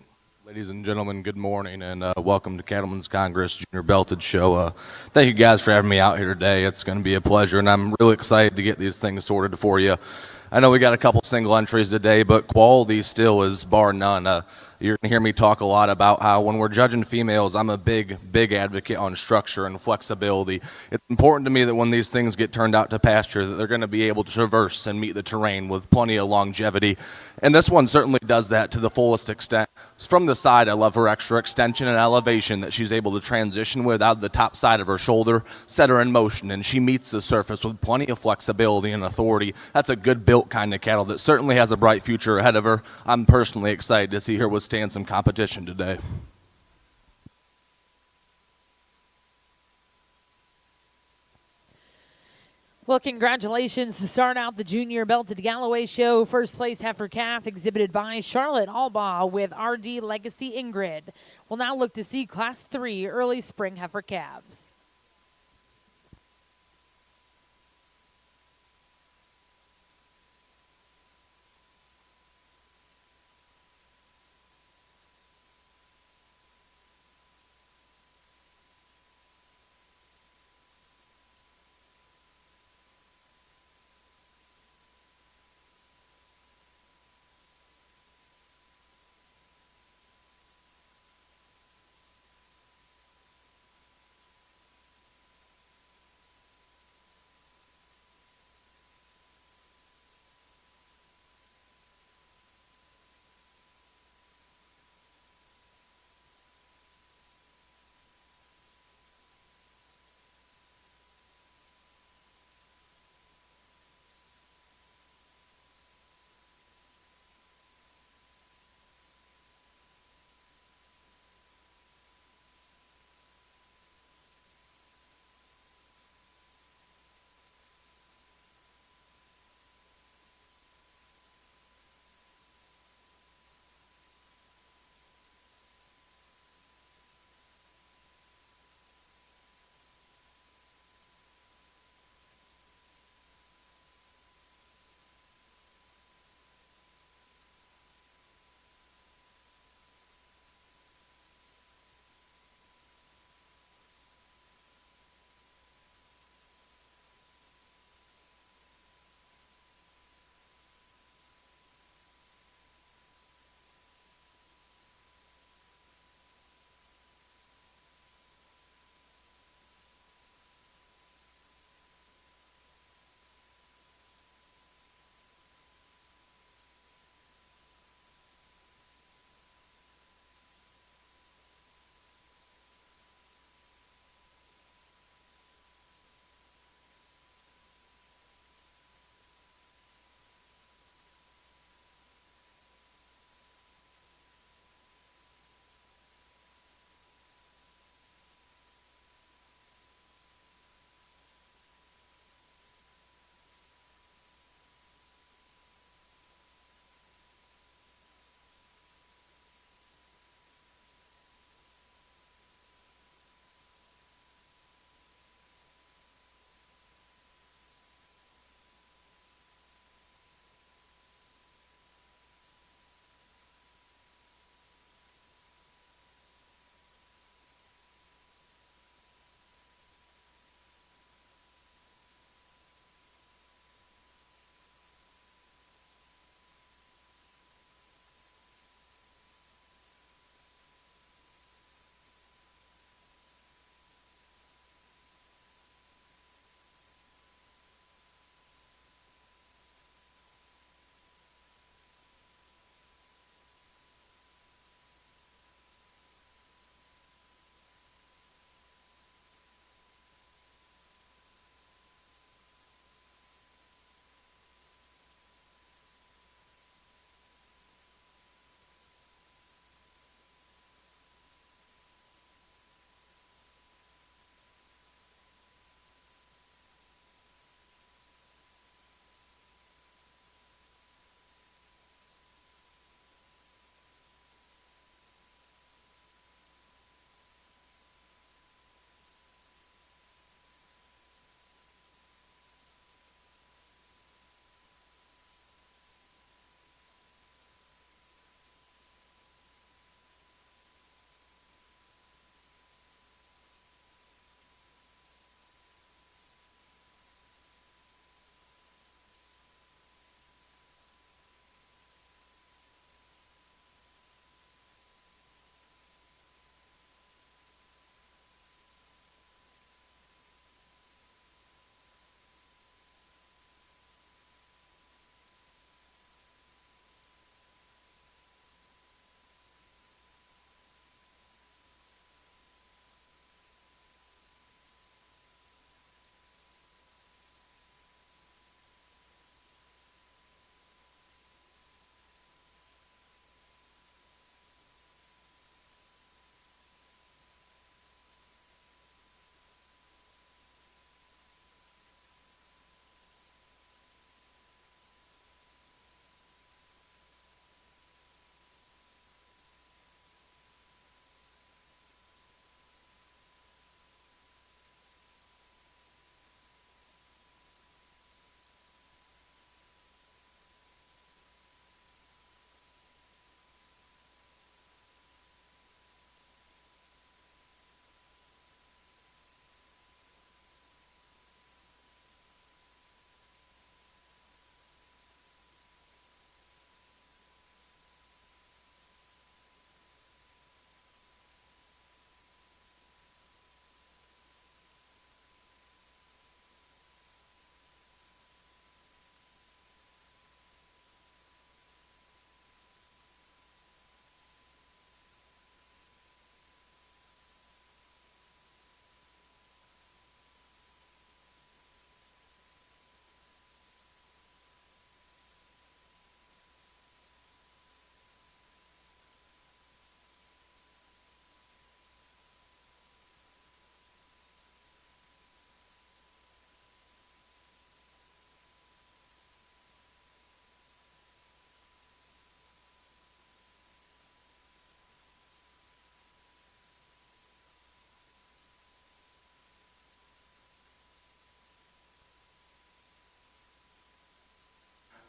ladies and gentlemen, good morning and welcome to Cattleman's Congress Junior Belted Show. Thank you guys for having me out here today. It's going to be a pleasure, and I'm really excited to get these things sorted for you. I know we got a couple single entries today, but quality still is bar none. You're going to hear me talk a lot about how when we're judging females, I'm a big advocate on structure and flexibility. It's important to me that when these things get turned out to pasture, that they're going to be able to traverse and meet the terrain with plenty of longevity. And this one certainly does that to the fullest extent. From the side, I love her extra extension and elevation that she's able to transition with out of the top side of her shoulder, set her in motion, and she meets the surface with plenty of flexibility and authority. That's a good built kind of cattle that certainly has a bright future ahead of her. I'm personally excited to see her withstand some competition today. Well, congratulations to start out the Junior Belted Galloway Show. First place heifer calf exhibited by Charlotte Albaugh with RD Legacy Ingrid. We'll now look to see Class 3 early spring heifer calves.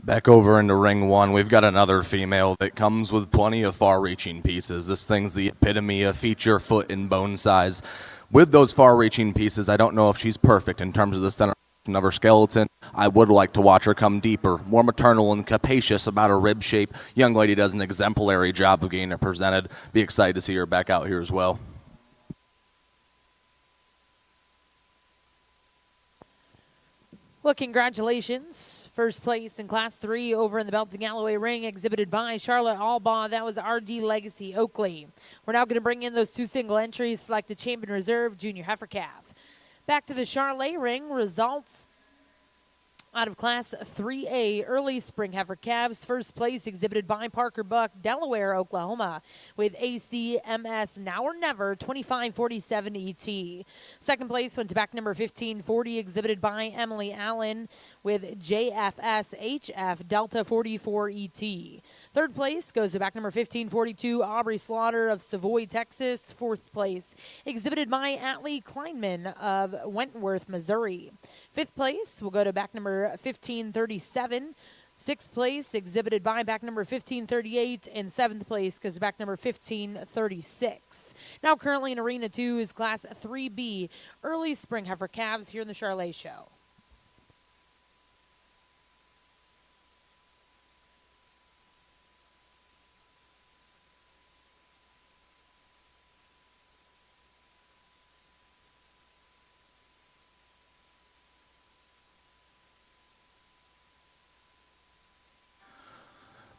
Back over into ring one, we've got another female that comes with plenty of far-reaching pieces. This thing's the epitome of feature, foot, and bone size. With those far-reaching pieces, I don't know if she's perfect in terms of the center of her skeleton. I would like to watch her come deeper, more maternal and capacious about her rib shape. Young lady does an exemplary job of getting it presented. Be excited to see her back out here as well. Well, congratulations. First place in Class 3 over in the Belton Galloway ring, exhibited by Charlotte Albaugh. That was RD Legacy Oakley. We're now going to bring in those 2 single entries, select the Champion Reserve Junior Heifer Calf. Back to the Charlotte ring, results out of Class 3A, early spring heifer calves. First place exhibited by Parker Buck, Delaware, Oklahoma, with ACMS Now or Never 2547 ET. Second place went to back number 1540, exhibited by Emily Allen, with JFS HF Delta 44 ET. Third place goes to back number 1542, Aubrey Slaughter of Savoy, Texas. Fourth place exhibited by Atlee Kleinman of Wentworth, Missouri. Fifth place will go to back number 1537. Sixth place exhibited by back number 1538. And seventh place goes to back number 1536. Now currently in Arena 2 is Class 3B, early spring heifer calves here in the Charlet Show.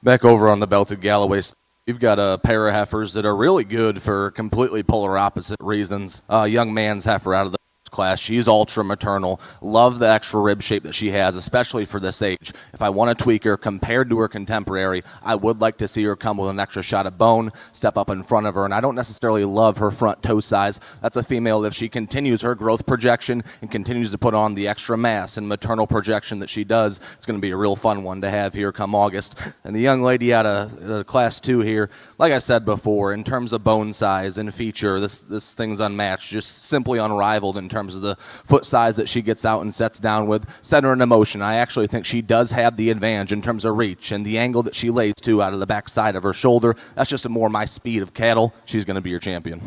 Back over on the belted Galloway, you've got a pair of heifers that are really good for completely polar opposite reasons. Young man's heifer out of the class. She's ultra maternal. Love the extra rib shape that she has, especially for this age. If I want to tweak her compared to her contemporary, I would like to see her come with an extra shot of bone, step up in front of her, and I don't necessarily love her front toe size. That's a female, if she continues her growth projection and continues to put on the extra mass and maternal projection that she does, it's going to be a real fun one to have here come August. And the young lady out of Class 2 here, like I said before, in terms of bone size and feature, this thing's unmatched, just simply unrivaled in terms of the foot size that she gets out and sets down with. Center and emotion, I actually think she does have the advantage in terms of reach and the angle that she lays to out of the back side of her shoulder. That's just more my speed of cattle. She's going to be your champion.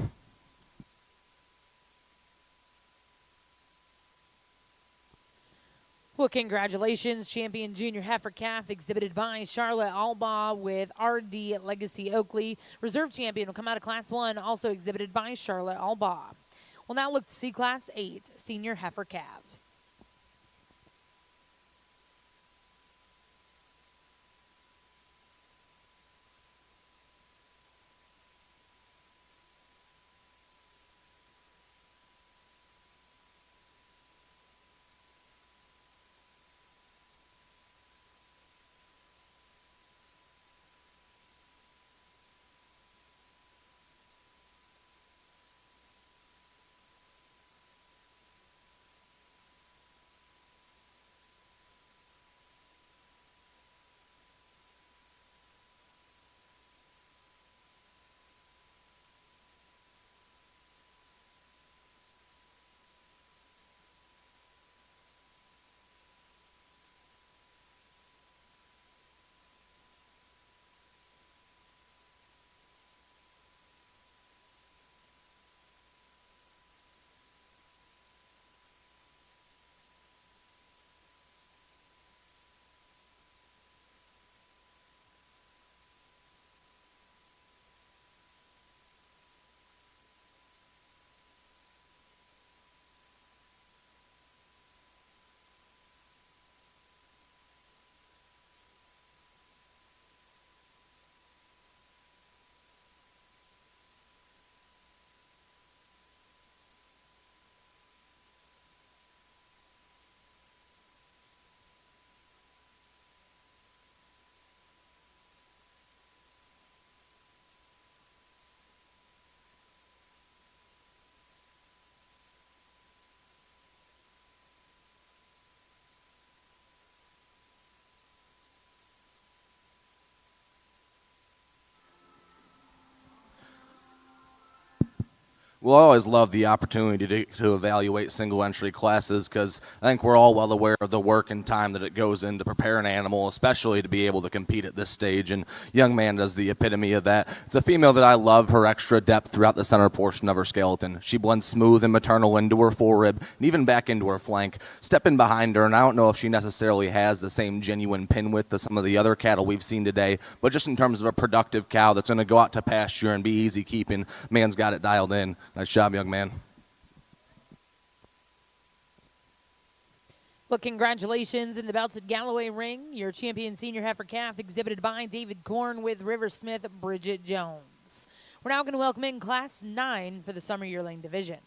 Well, congratulations, champion junior heifer calf exhibited by Charlotte Albaugh with RD Legacy Oakley. Reserve champion will come out of Class 1, also exhibited by Charlotte Albaugh. We'll now look to see Class 8 senior heifer calves. Well, I always love the opportunity to evaluate single entry classes because I think we're all well aware of the work and time that it goes in to prepare an animal, especially to be able to compete at this stage. And Young Man does the epitome of that. It's a female that I love her extra depth throughout the center portion of her skeleton. She blends smooth and maternal into her forerib and even back into her flank. Stepping behind her, and I don't know if she necessarily has the same genuine pin width as some of the other cattle we've seen today, but just in terms of a productive cow that's going to go out to pasture and be easy keeping, man's got it dialed in. Nice job, Young Man. Well, congratulations in the belted Galloway ring. Your champion senior heifer calf exhibited by David Korn with River Smith, Bridget Jones. We're now going to welcome in Class 9 for the Summer Yearling Division.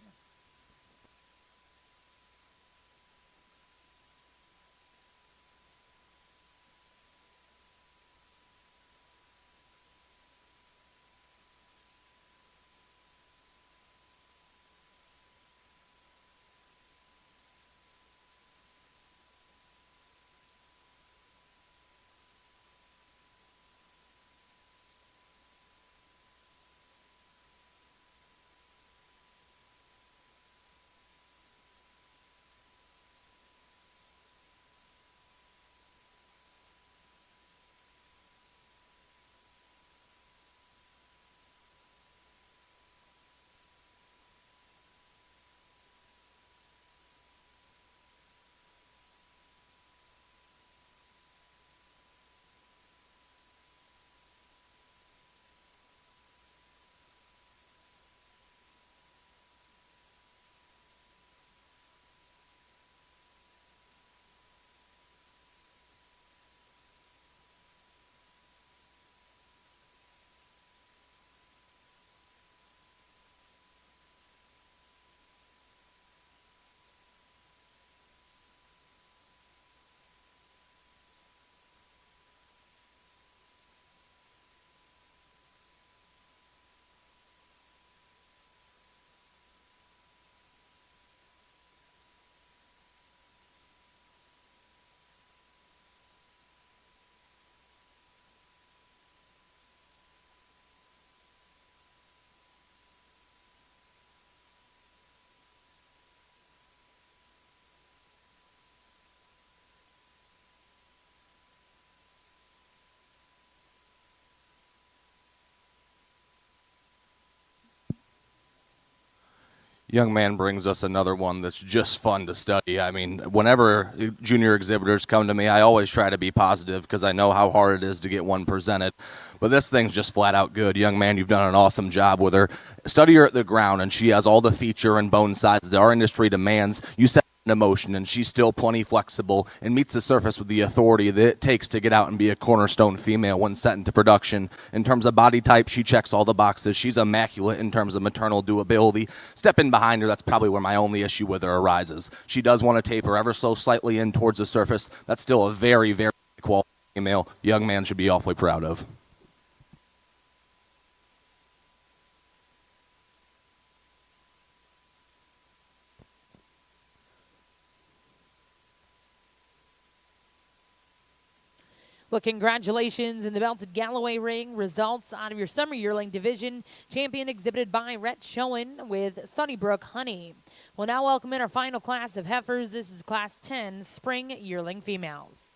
Young Man brings us another one that's just fun to study. I mean, whenever junior exhibitors come to me, I always try to be positive because I know how hard it is to get one presented. But this thing's just flat out good. Young Man, you've done an awesome job with her. Study her at the ground, and she has all the feature and bone size that our industry demands. You set into motion, and she's still plenty flexible and meets the surface with the authority that it takes to get out and be a cornerstone female when set into production. In terms of body type, she checks all the boxes. She's immaculate in terms of maternal doability. Stepping behind her, that's probably where my only issue with her arises. She does want to taper ever so slightly in towards the surface. That's still a very, very quality female. Young Man should be awfully proud of. Well, congratulations in the belted Galloway ring. Results out of your Summer Yearling Division. Champion exhibited by Rhett Schoen with Sunnybrook Honey. We'll now welcome in our final class of heifers. This is Class 10, Spring Yearling Females.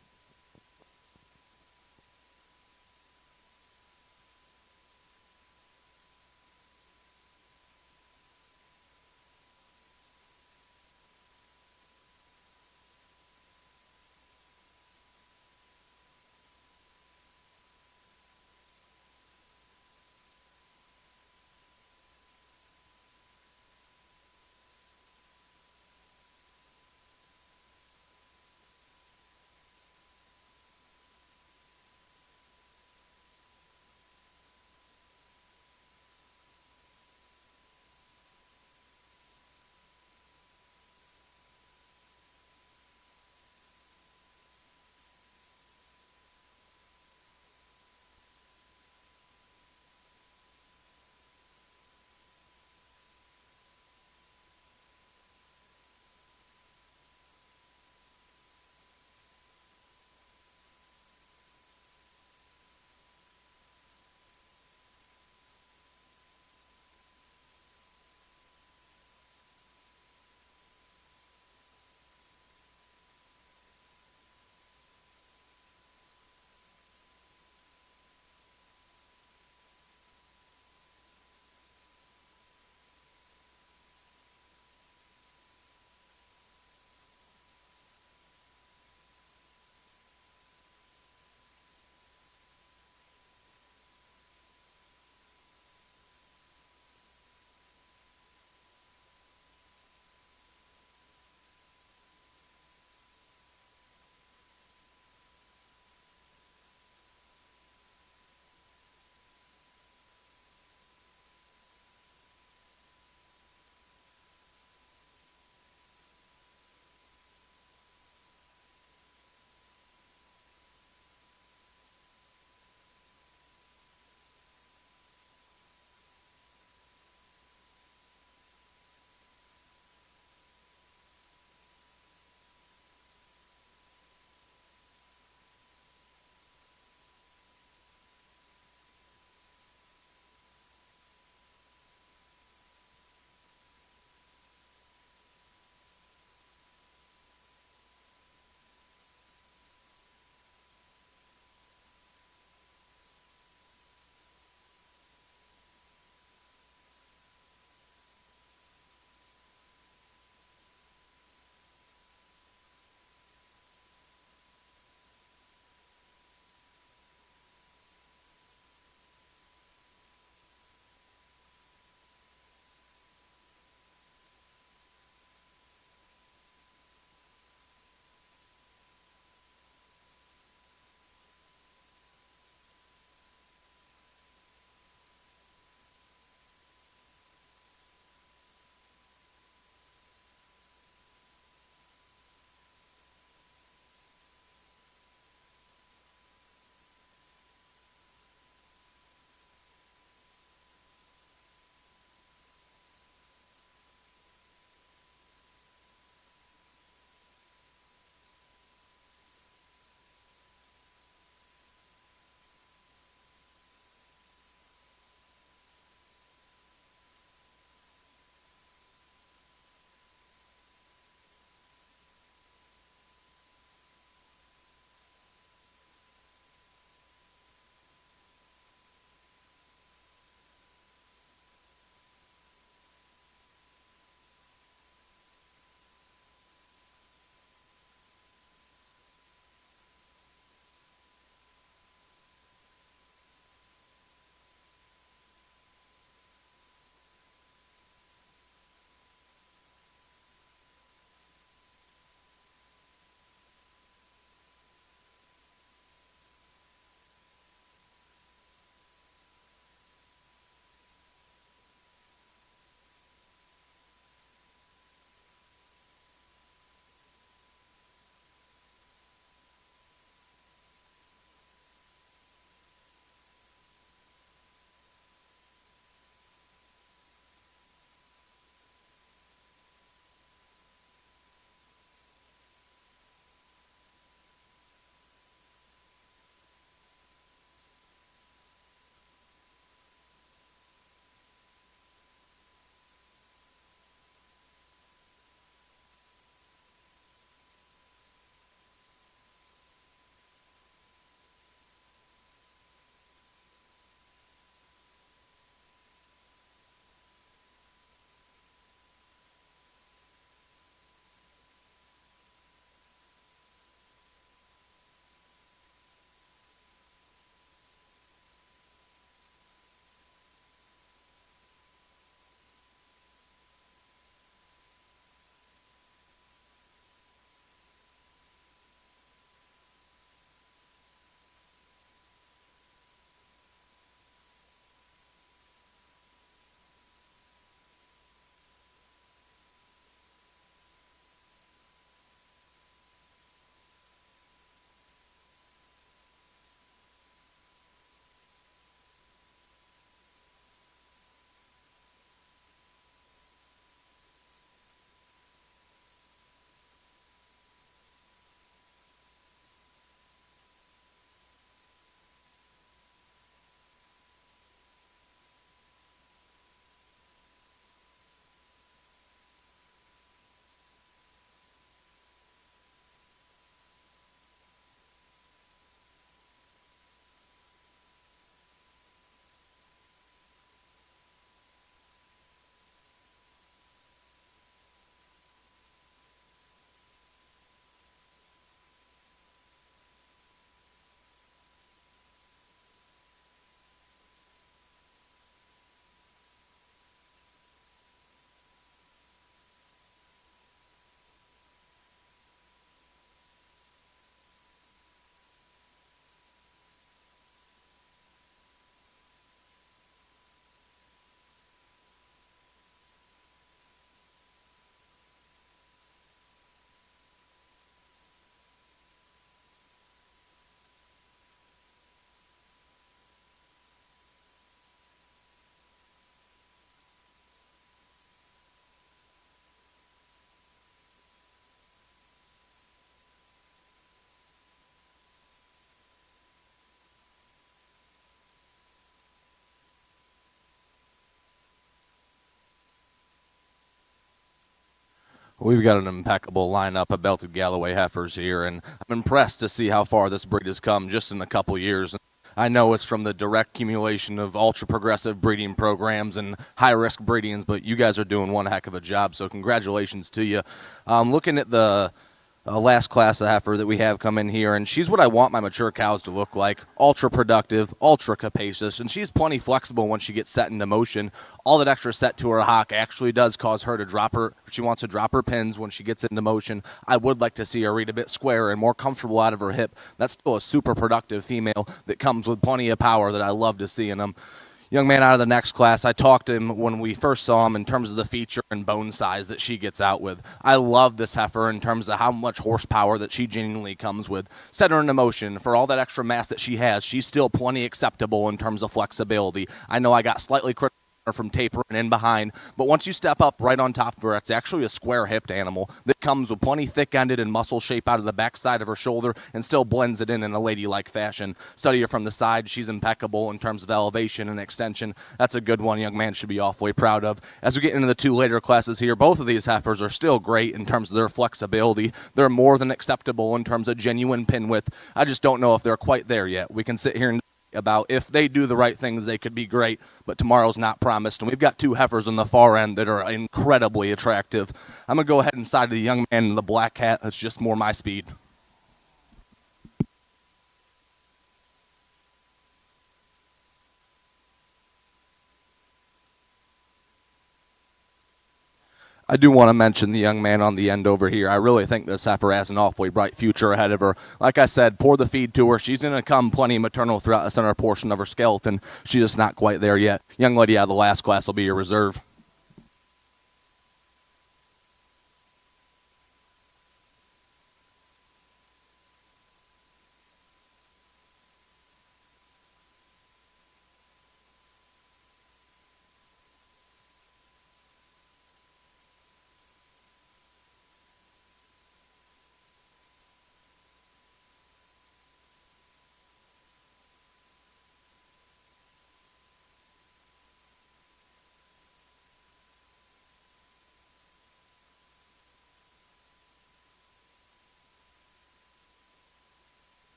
We've got an impeccable lineup of belted Galloway heifers here, and I'm impressed to see how far this breed has come just in a couple years. I know it's from the direct accumulation of ultra-progressive breeding programs and high-risk breedings, but you guys are doing one heck of a job, so congratulations to you. Looking at the last class of heifer that we have come in here, and she's what I want my mature cows to look like. Ultra productive, ultra capacious, and she's plenty flexible when she gets set into motion. All that extra set to her hock actually does cause her to drop her, she wants to drop her pins when she gets into motion. I would like to see her read a bit squarer and more comfortable out of her hip. That's still a super productive female that comes with plenty of power that I love to see in them. Young man out of the next class, I talked to him when we first saw him in terms of the feature and bone size that she gets out with. I love this heifer in terms of how much horsepower that she genuinely comes with. Set her into motion. For all that extra mass that she has, she's still plenty acceptable in terms of flexibility. I know I got slightly critical from tapering in behind, but once you step up right on top of her, it's actually a square-hipped animal that comes with plenty thick-ended and muscle shape out of the backside of her shoulder and still blends it in a ladylike fashion. Study her from the side, she's impeccable in terms of elevation and extension. That's a good one young man should be awfully proud of. As we get into the two later classes here, both of these heifers are still great in terms of their flexibility. They're more than acceptable in terms of genuine pin width. I just don't know if they're quite there yet. We can sit here and about if they do the right things, they could be great, but tomorrow's not promised. And we've got two heifers on the far end that are incredibly attractive. I'm going to go ahead and side the young man in the black hat. That's just more my speed. I do want to mention the young man on the end over here. I really think this heifer has an awfully bright future ahead of her. Like I said, pour the feed to her. She's going to come plenty maternal throughout the center portion of her skeleton. She's just not quite there yet. Young lady out of the last class will be your reserve.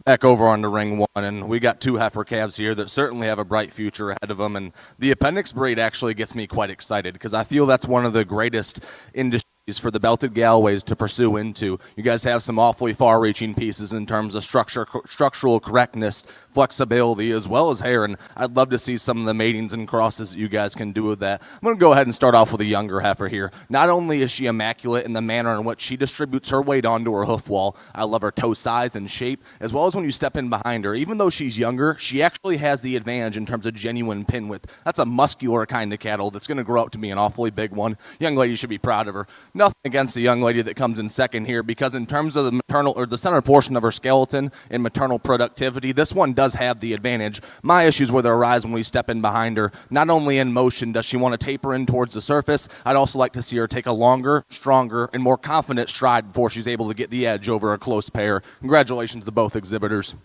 back over on the ring one, and we got two heifer calves here that certainly have a bright future ahead of them. And the appendix breed actually gets me quite excited because I feel that's one of the greatest industries for the belted Galloways to pursue into. You guys have some awfully far-reaching pieces in terms of structural correctness, flexibility, as well as hair, and I'd love to see some of the matings and crosses that you guys can do with that. I'm going to go ahead and start off with a younger heifer here. Not only is she immaculate in the manner in which she distributes her weight onto her hoof wall, I love her toe size and shape, as well as when you step in behind her. Even though she's younger, she actually has the advantage in terms of genuine pin width. That's a muscular kind of cattle that's going to grow up to be an awfully big one. Young lady should be proud of her. Nothing against the young lady that comes in second here, because in terms of the maternal or the center portion of her skeleton and maternal productivity, this one does have the advantage. My issues with her arise when we step in behind her. Not only in motion does she want to taper in towards the surface, I'd also like to see her take a longer, stronger, and more confident stride before she's able to get the edge over a close pair. Congratulations to both exhibitors.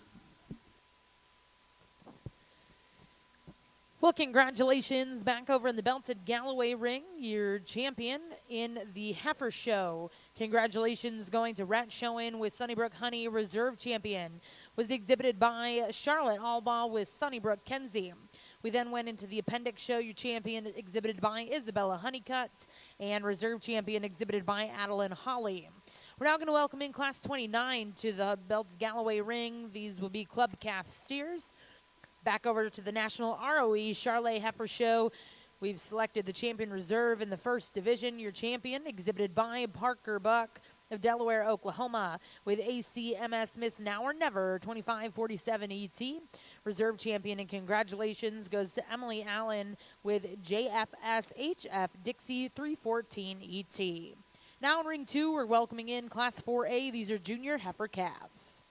Well, congratulations back over in the belted Galloway ring, your champion in the heifer show. Congratulations going to Rat Showing with Sunnybrook Honey, reserve champion. Was exhibited by Charlotte Allball with Sunnybrook Kenzie. We then went into the appendix show, your champion exhibited by Isabella Honeycutt, and reserve champion exhibited by Adeline Holly. We're now going to welcome in Class 29 to the belted Galloway ring. These will be club calf steers. Back over to the National ROE Charlotte Heifer Show. We've selected the champion reserve in the first division. Your champion exhibited by Parker Buck of Delaware, Oklahoma, with ACMS Miss Now or Never 2547 ET. Reserve champion, and congratulations goes to Emily Allen with JFSHF Dixie 314 ET. Now in ring 2, we're welcoming in Class 4A. These are junior heifer calves.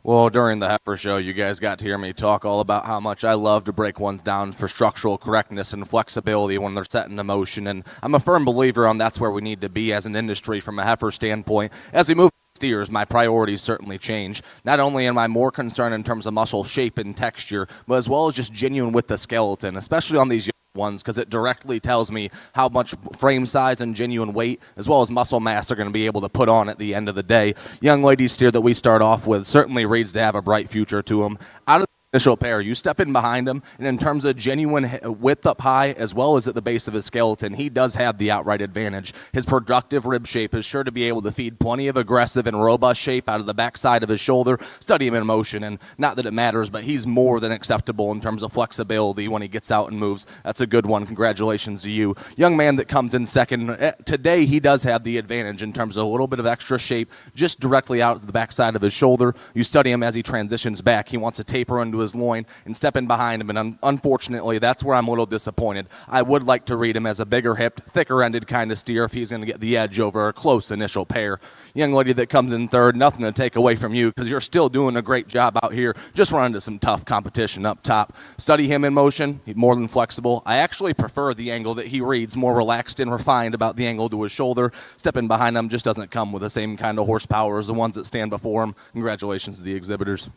Well, during the heifer show, you guys got to hear me talk all about how much I love to break ones down for structural correctness and flexibility when they're set into motion. And I'm a firm believer on that's where we need to be as an industry from a heifer standpoint. As we move steers, my priorities certainly change. Not only am I more concerned in terms of muscle shape and texture, but as well as just genuine with the skeleton, especially on these young ones, because it directly tells me how much frame size and genuine weight as well as muscle mass they're going to be able to put on at the end of the day. Young lady steer that we start off with certainly reads to have a bright future to them. Out of initial pair, you step in behind him, and in terms of genuine width up high as well as at the base of his skeleton, he does have the outright advantage. His productive rib shape is sure to be able to feed plenty of aggressive and robust shape out of the backside of his shoulder. Study him in motion, and not that it matters, but he's more than acceptable in terms of flexibility when he gets out and moves. That's a good one. Congratulations to you. Young man that comes in second, today he does have the advantage in terms of a little bit of extra shape just directly out of the backside of his shoulder. You study him as he transitions back. He wants to taper into his loin and step in behind him, and unfortunately that's where I'm a little disappointed. I would like to read him as a bigger hipped, thicker ended kind of steer if he's going to get the edge over a close initial pair. Young lady that comes in third, nothing to take away from you because you're still doing a great job out here, just running into some tough competition up top. Study him in motion. He's more than flexible. I actually prefer the angle that he reads, more relaxed and refined about the angle to his shoulder. Stepping behind him just doesn't come with the same kind of horsepower as the ones that stand before him. Congratulations to the exhibitors.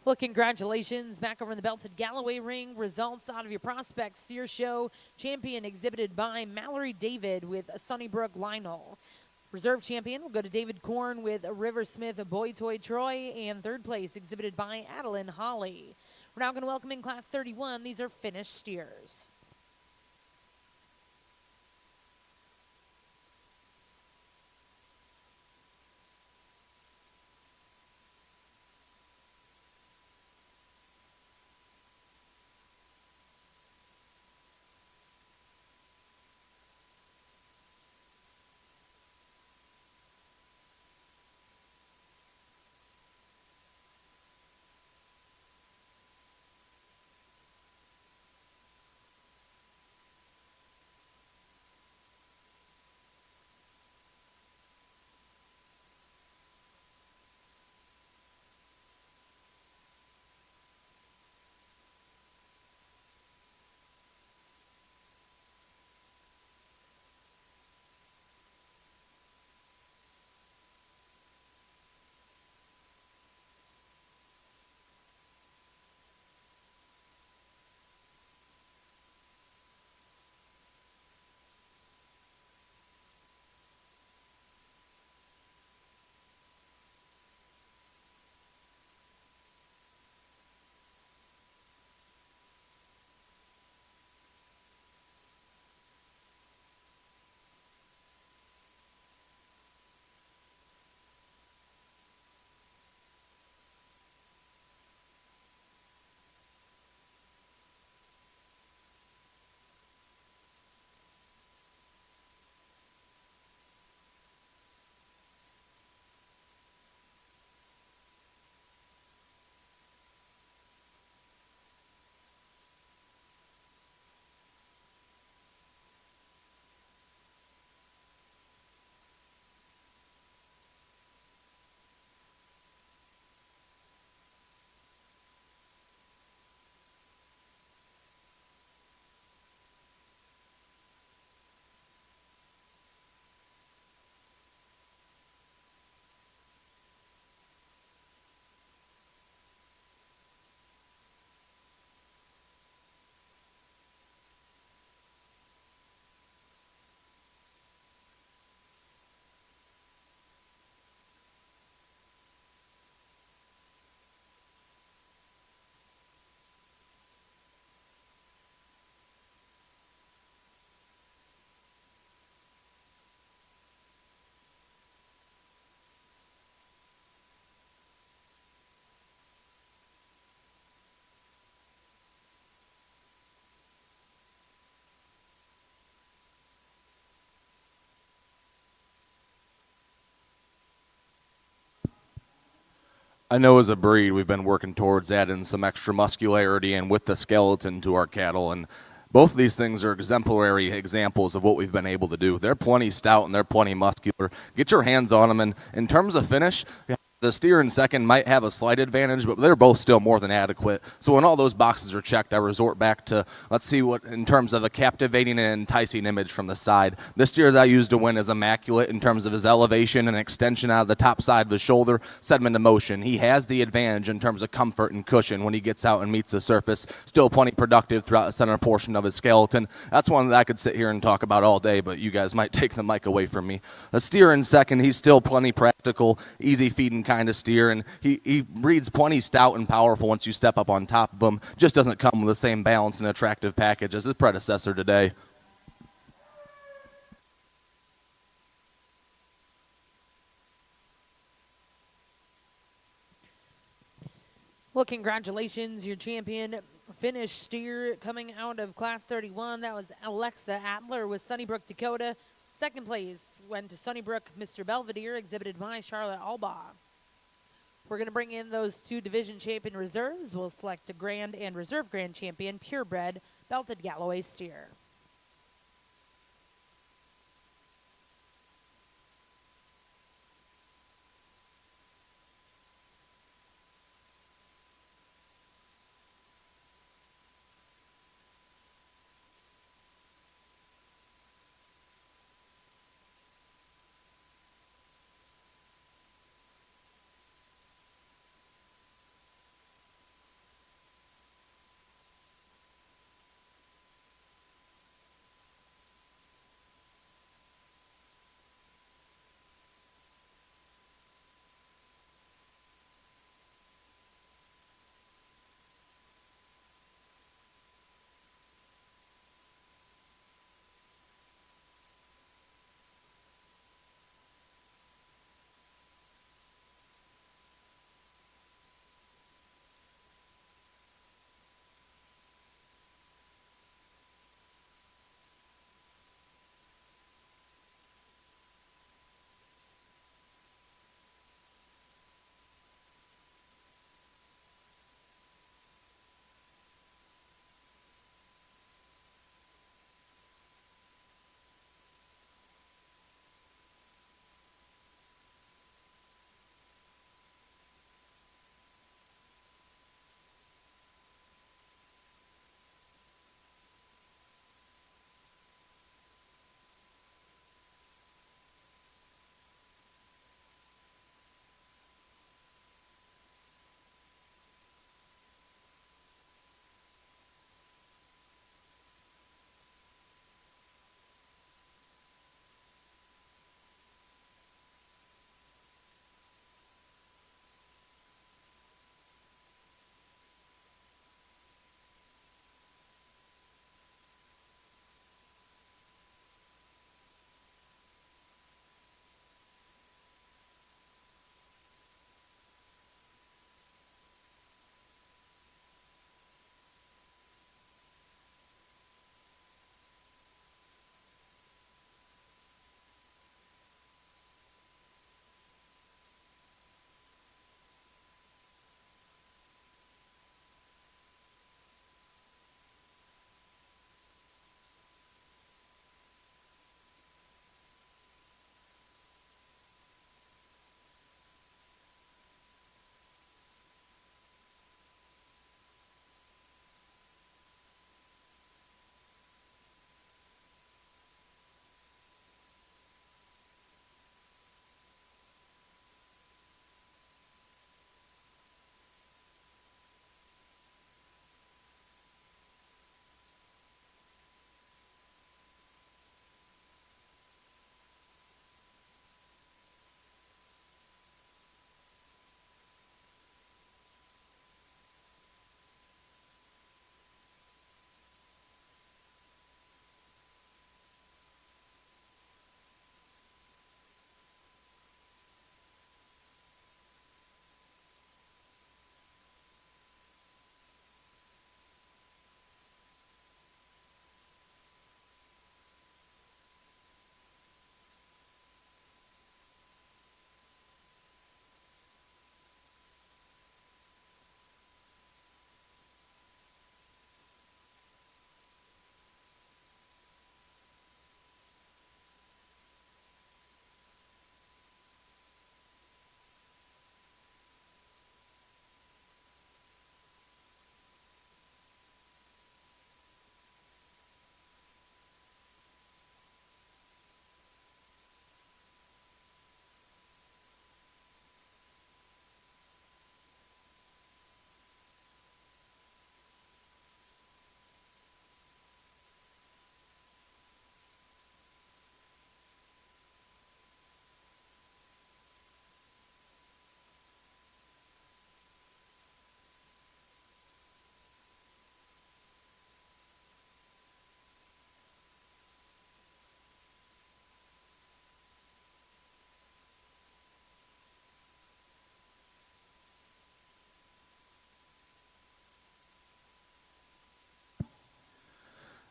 Well, congratulations. Back over in the belted Galloway ring. Results out of your prospect steer show. Champion exhibited by Mallory David with Sunnybrook Lionel. Reserve champion will go to David Korn with River Smith Boy Toy Troy. And third place exhibited by Adeline Holly. We're now going to welcome in Class 31. These are finished steers. I know as a breed we've been working towards adding some extra muscularity and with the skeleton to our cattle, and Both of these things are exemplary examples of what we've been able to do. They're plenty stout and they're plenty muscular. Get your hands on them, and in terms of finish, the steer in second might have a slight advantage, but they're both still more than adequate. So when all those boxes are checked, I resort back to, let's see what, in terms of a captivating and enticing image from the side. This steer that I used to win is immaculate in terms of his elevation and extension out of the top side of his shoulder, set him into motion. He has the advantage in terms of comfort and cushion when he gets out and meets the surface. Still plenty productive throughout the center portion of his skeleton. That's one that I could sit here and talk about all day, but you guys might take the mic away from me. A steer in second, he's still plenty practical, easy feeding kind of steer, and he breeds plenty stout and powerful once you step up on top of him. Just doesn't come with the same balance and attractive package as his predecessor today. Well, congratulations, your champion finished steer coming out of Class 31. That was Alexa Adler with Sunnybrook, Dakota. Second place went to Sunnybrook, Mr. Belvedere, exhibited by Charlotte Albaugh. We're going to bring in those two division champion reserves. We'll select a grand and reserve grand champion, purebred, belted Galloway steer.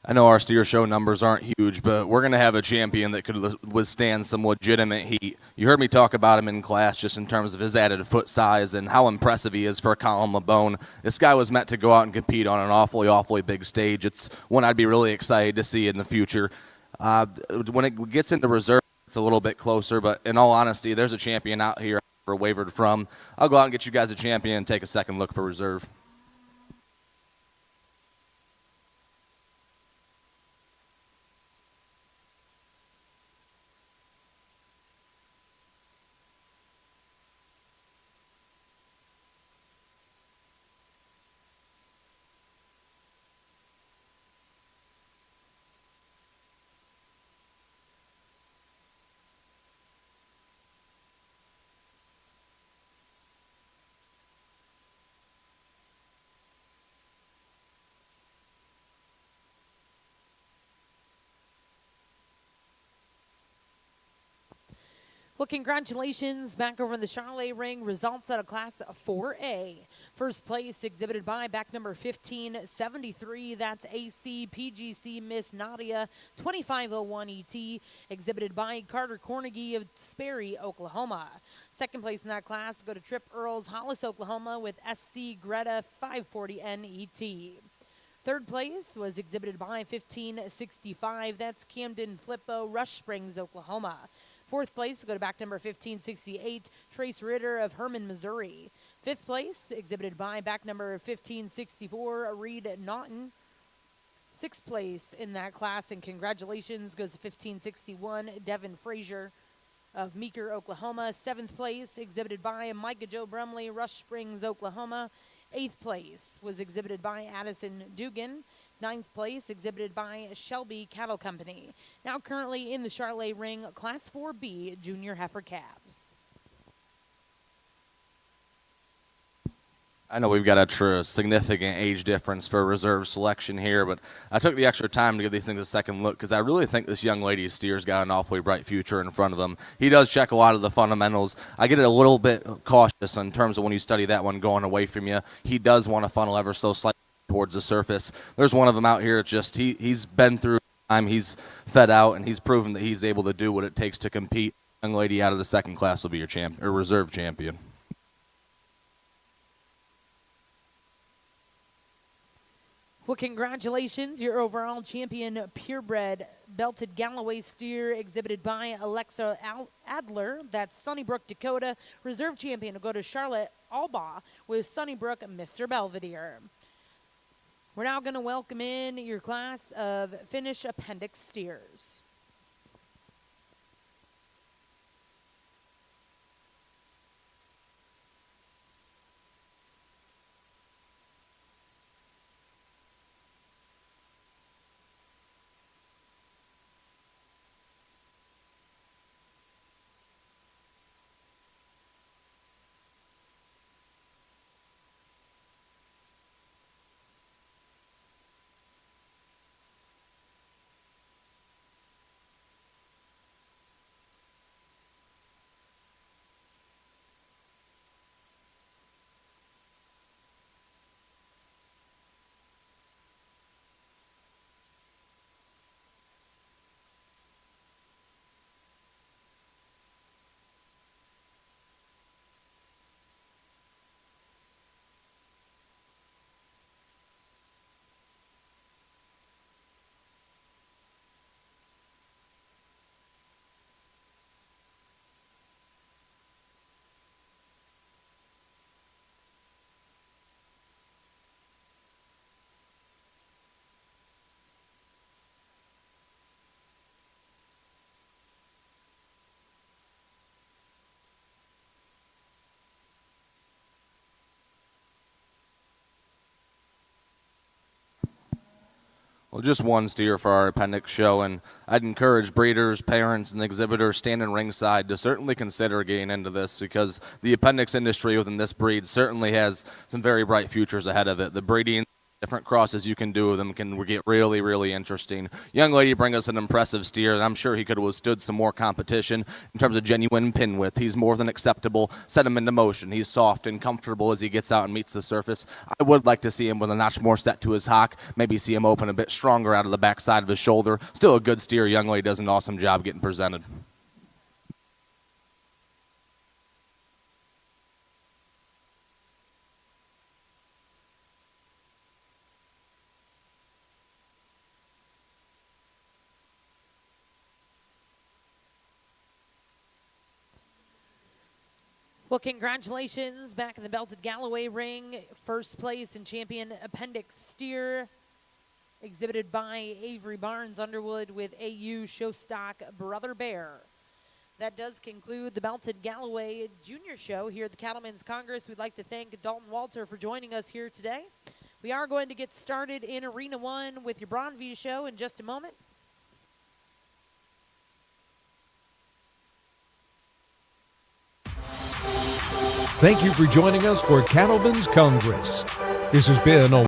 I know our steer show numbers aren't huge, but we're going to have a champion that could withstand some legitimate heat. You heard me talk about him in class just in terms of his added foot size and how impressive he is for a column of bone. This guy was meant to go out and compete on an awfully big stage. It's one I'd be really excited to see in the future. When it gets into reserve, it's a little bit closer, but in all honesty, there's a champion out here I've never wavered from. I'll go out and get you guys a champion and take a second look for reserve. Well, congratulations back over in the Charlotte ring. Results out of Class 4A. First place exhibited by back number 1573. That's ACPGC Miss Nadia 2501 ET. Exhibited by Carter Cornegie of Sperry, Oklahoma. Second place in that class go to Trip Earls, Hollis, Oklahoma with SC Greta 540N ET. Third place was exhibited by 1565. That's Camden Flippo, Rush Springs, Oklahoma. Fourth place, go to back number 1568, Trace Ritter of Herman, Missouri. Fifth place, exhibited by back number 1564, Reed Naughton. Sixth place in that class, and congratulations, goes to 1561, Devin Frazier of Meeker, Oklahoma. Seventh place, exhibited by Micah Joe Brumley, Rush Springs, Oklahoma. Eighth place was exhibited by Addison Dugan. Ninth place, exhibited by Shelby Cattle Company. Now currently in the Charlotte ring, Class 4B Junior Heifer Calves. I know we've got a significant age difference for reserve selection here, but I took the extra time to give these things a second look because I really think this young lady's steer's got an awfully bright future in front of him. He does check a lot of the fundamentals. I get a little bit cautious in terms of when you study that one going away from you. He does want to funnel ever so slightly towards the surface. There's one of them out here. It's just he's been through time. He's fed out, and he's proven that he's able to do what it takes to compete. Young lady out of the second class will be your reserve champion. Well, congratulations. Your overall champion, purebred belted Galloway steer, exhibited by Alexa Adler. That's Sunnybrook, Dakota. Reserve champion will go to Charlotte Albaugh with Sunnybrook, Mr. Belvedere. We're now going to welcome in your class of Finnish appendix steers. Well, just one steer for our appendix show, and I'd encourage breeders, parents, and exhibitors standing ringside to certainly consider getting into this because the appendix industry within this breed certainly has some very bright futures ahead of it. The breeding different crosses you can do with them can get really, really interesting. Young lady bring us an impressive steer, and I'm sure he could have withstood some more competition in terms of genuine pin width. He's more than acceptable. Set him into motion. He's soft and comfortable as he gets out and meets the surface. I would like to see him with a notch more set to his hock, maybe see him open a bit stronger out of the backside of his shoulder. Still a good steer. Young lady does an awesome job getting presented. Well, congratulations back in the belted Galloway ring. First place in champion appendix steer, exhibited by Avery Barnes Underwood with AU Showstock Brother Bear. That does conclude the belted Galloway Junior Show here at the Cattlemen's Congress. We'd like to thank Dalton Walter for joining us here today. We are going to get started in Arena 1 with your Bronview show in just a moment. Thank you for joining us for Cattlemen's Congress. This has been a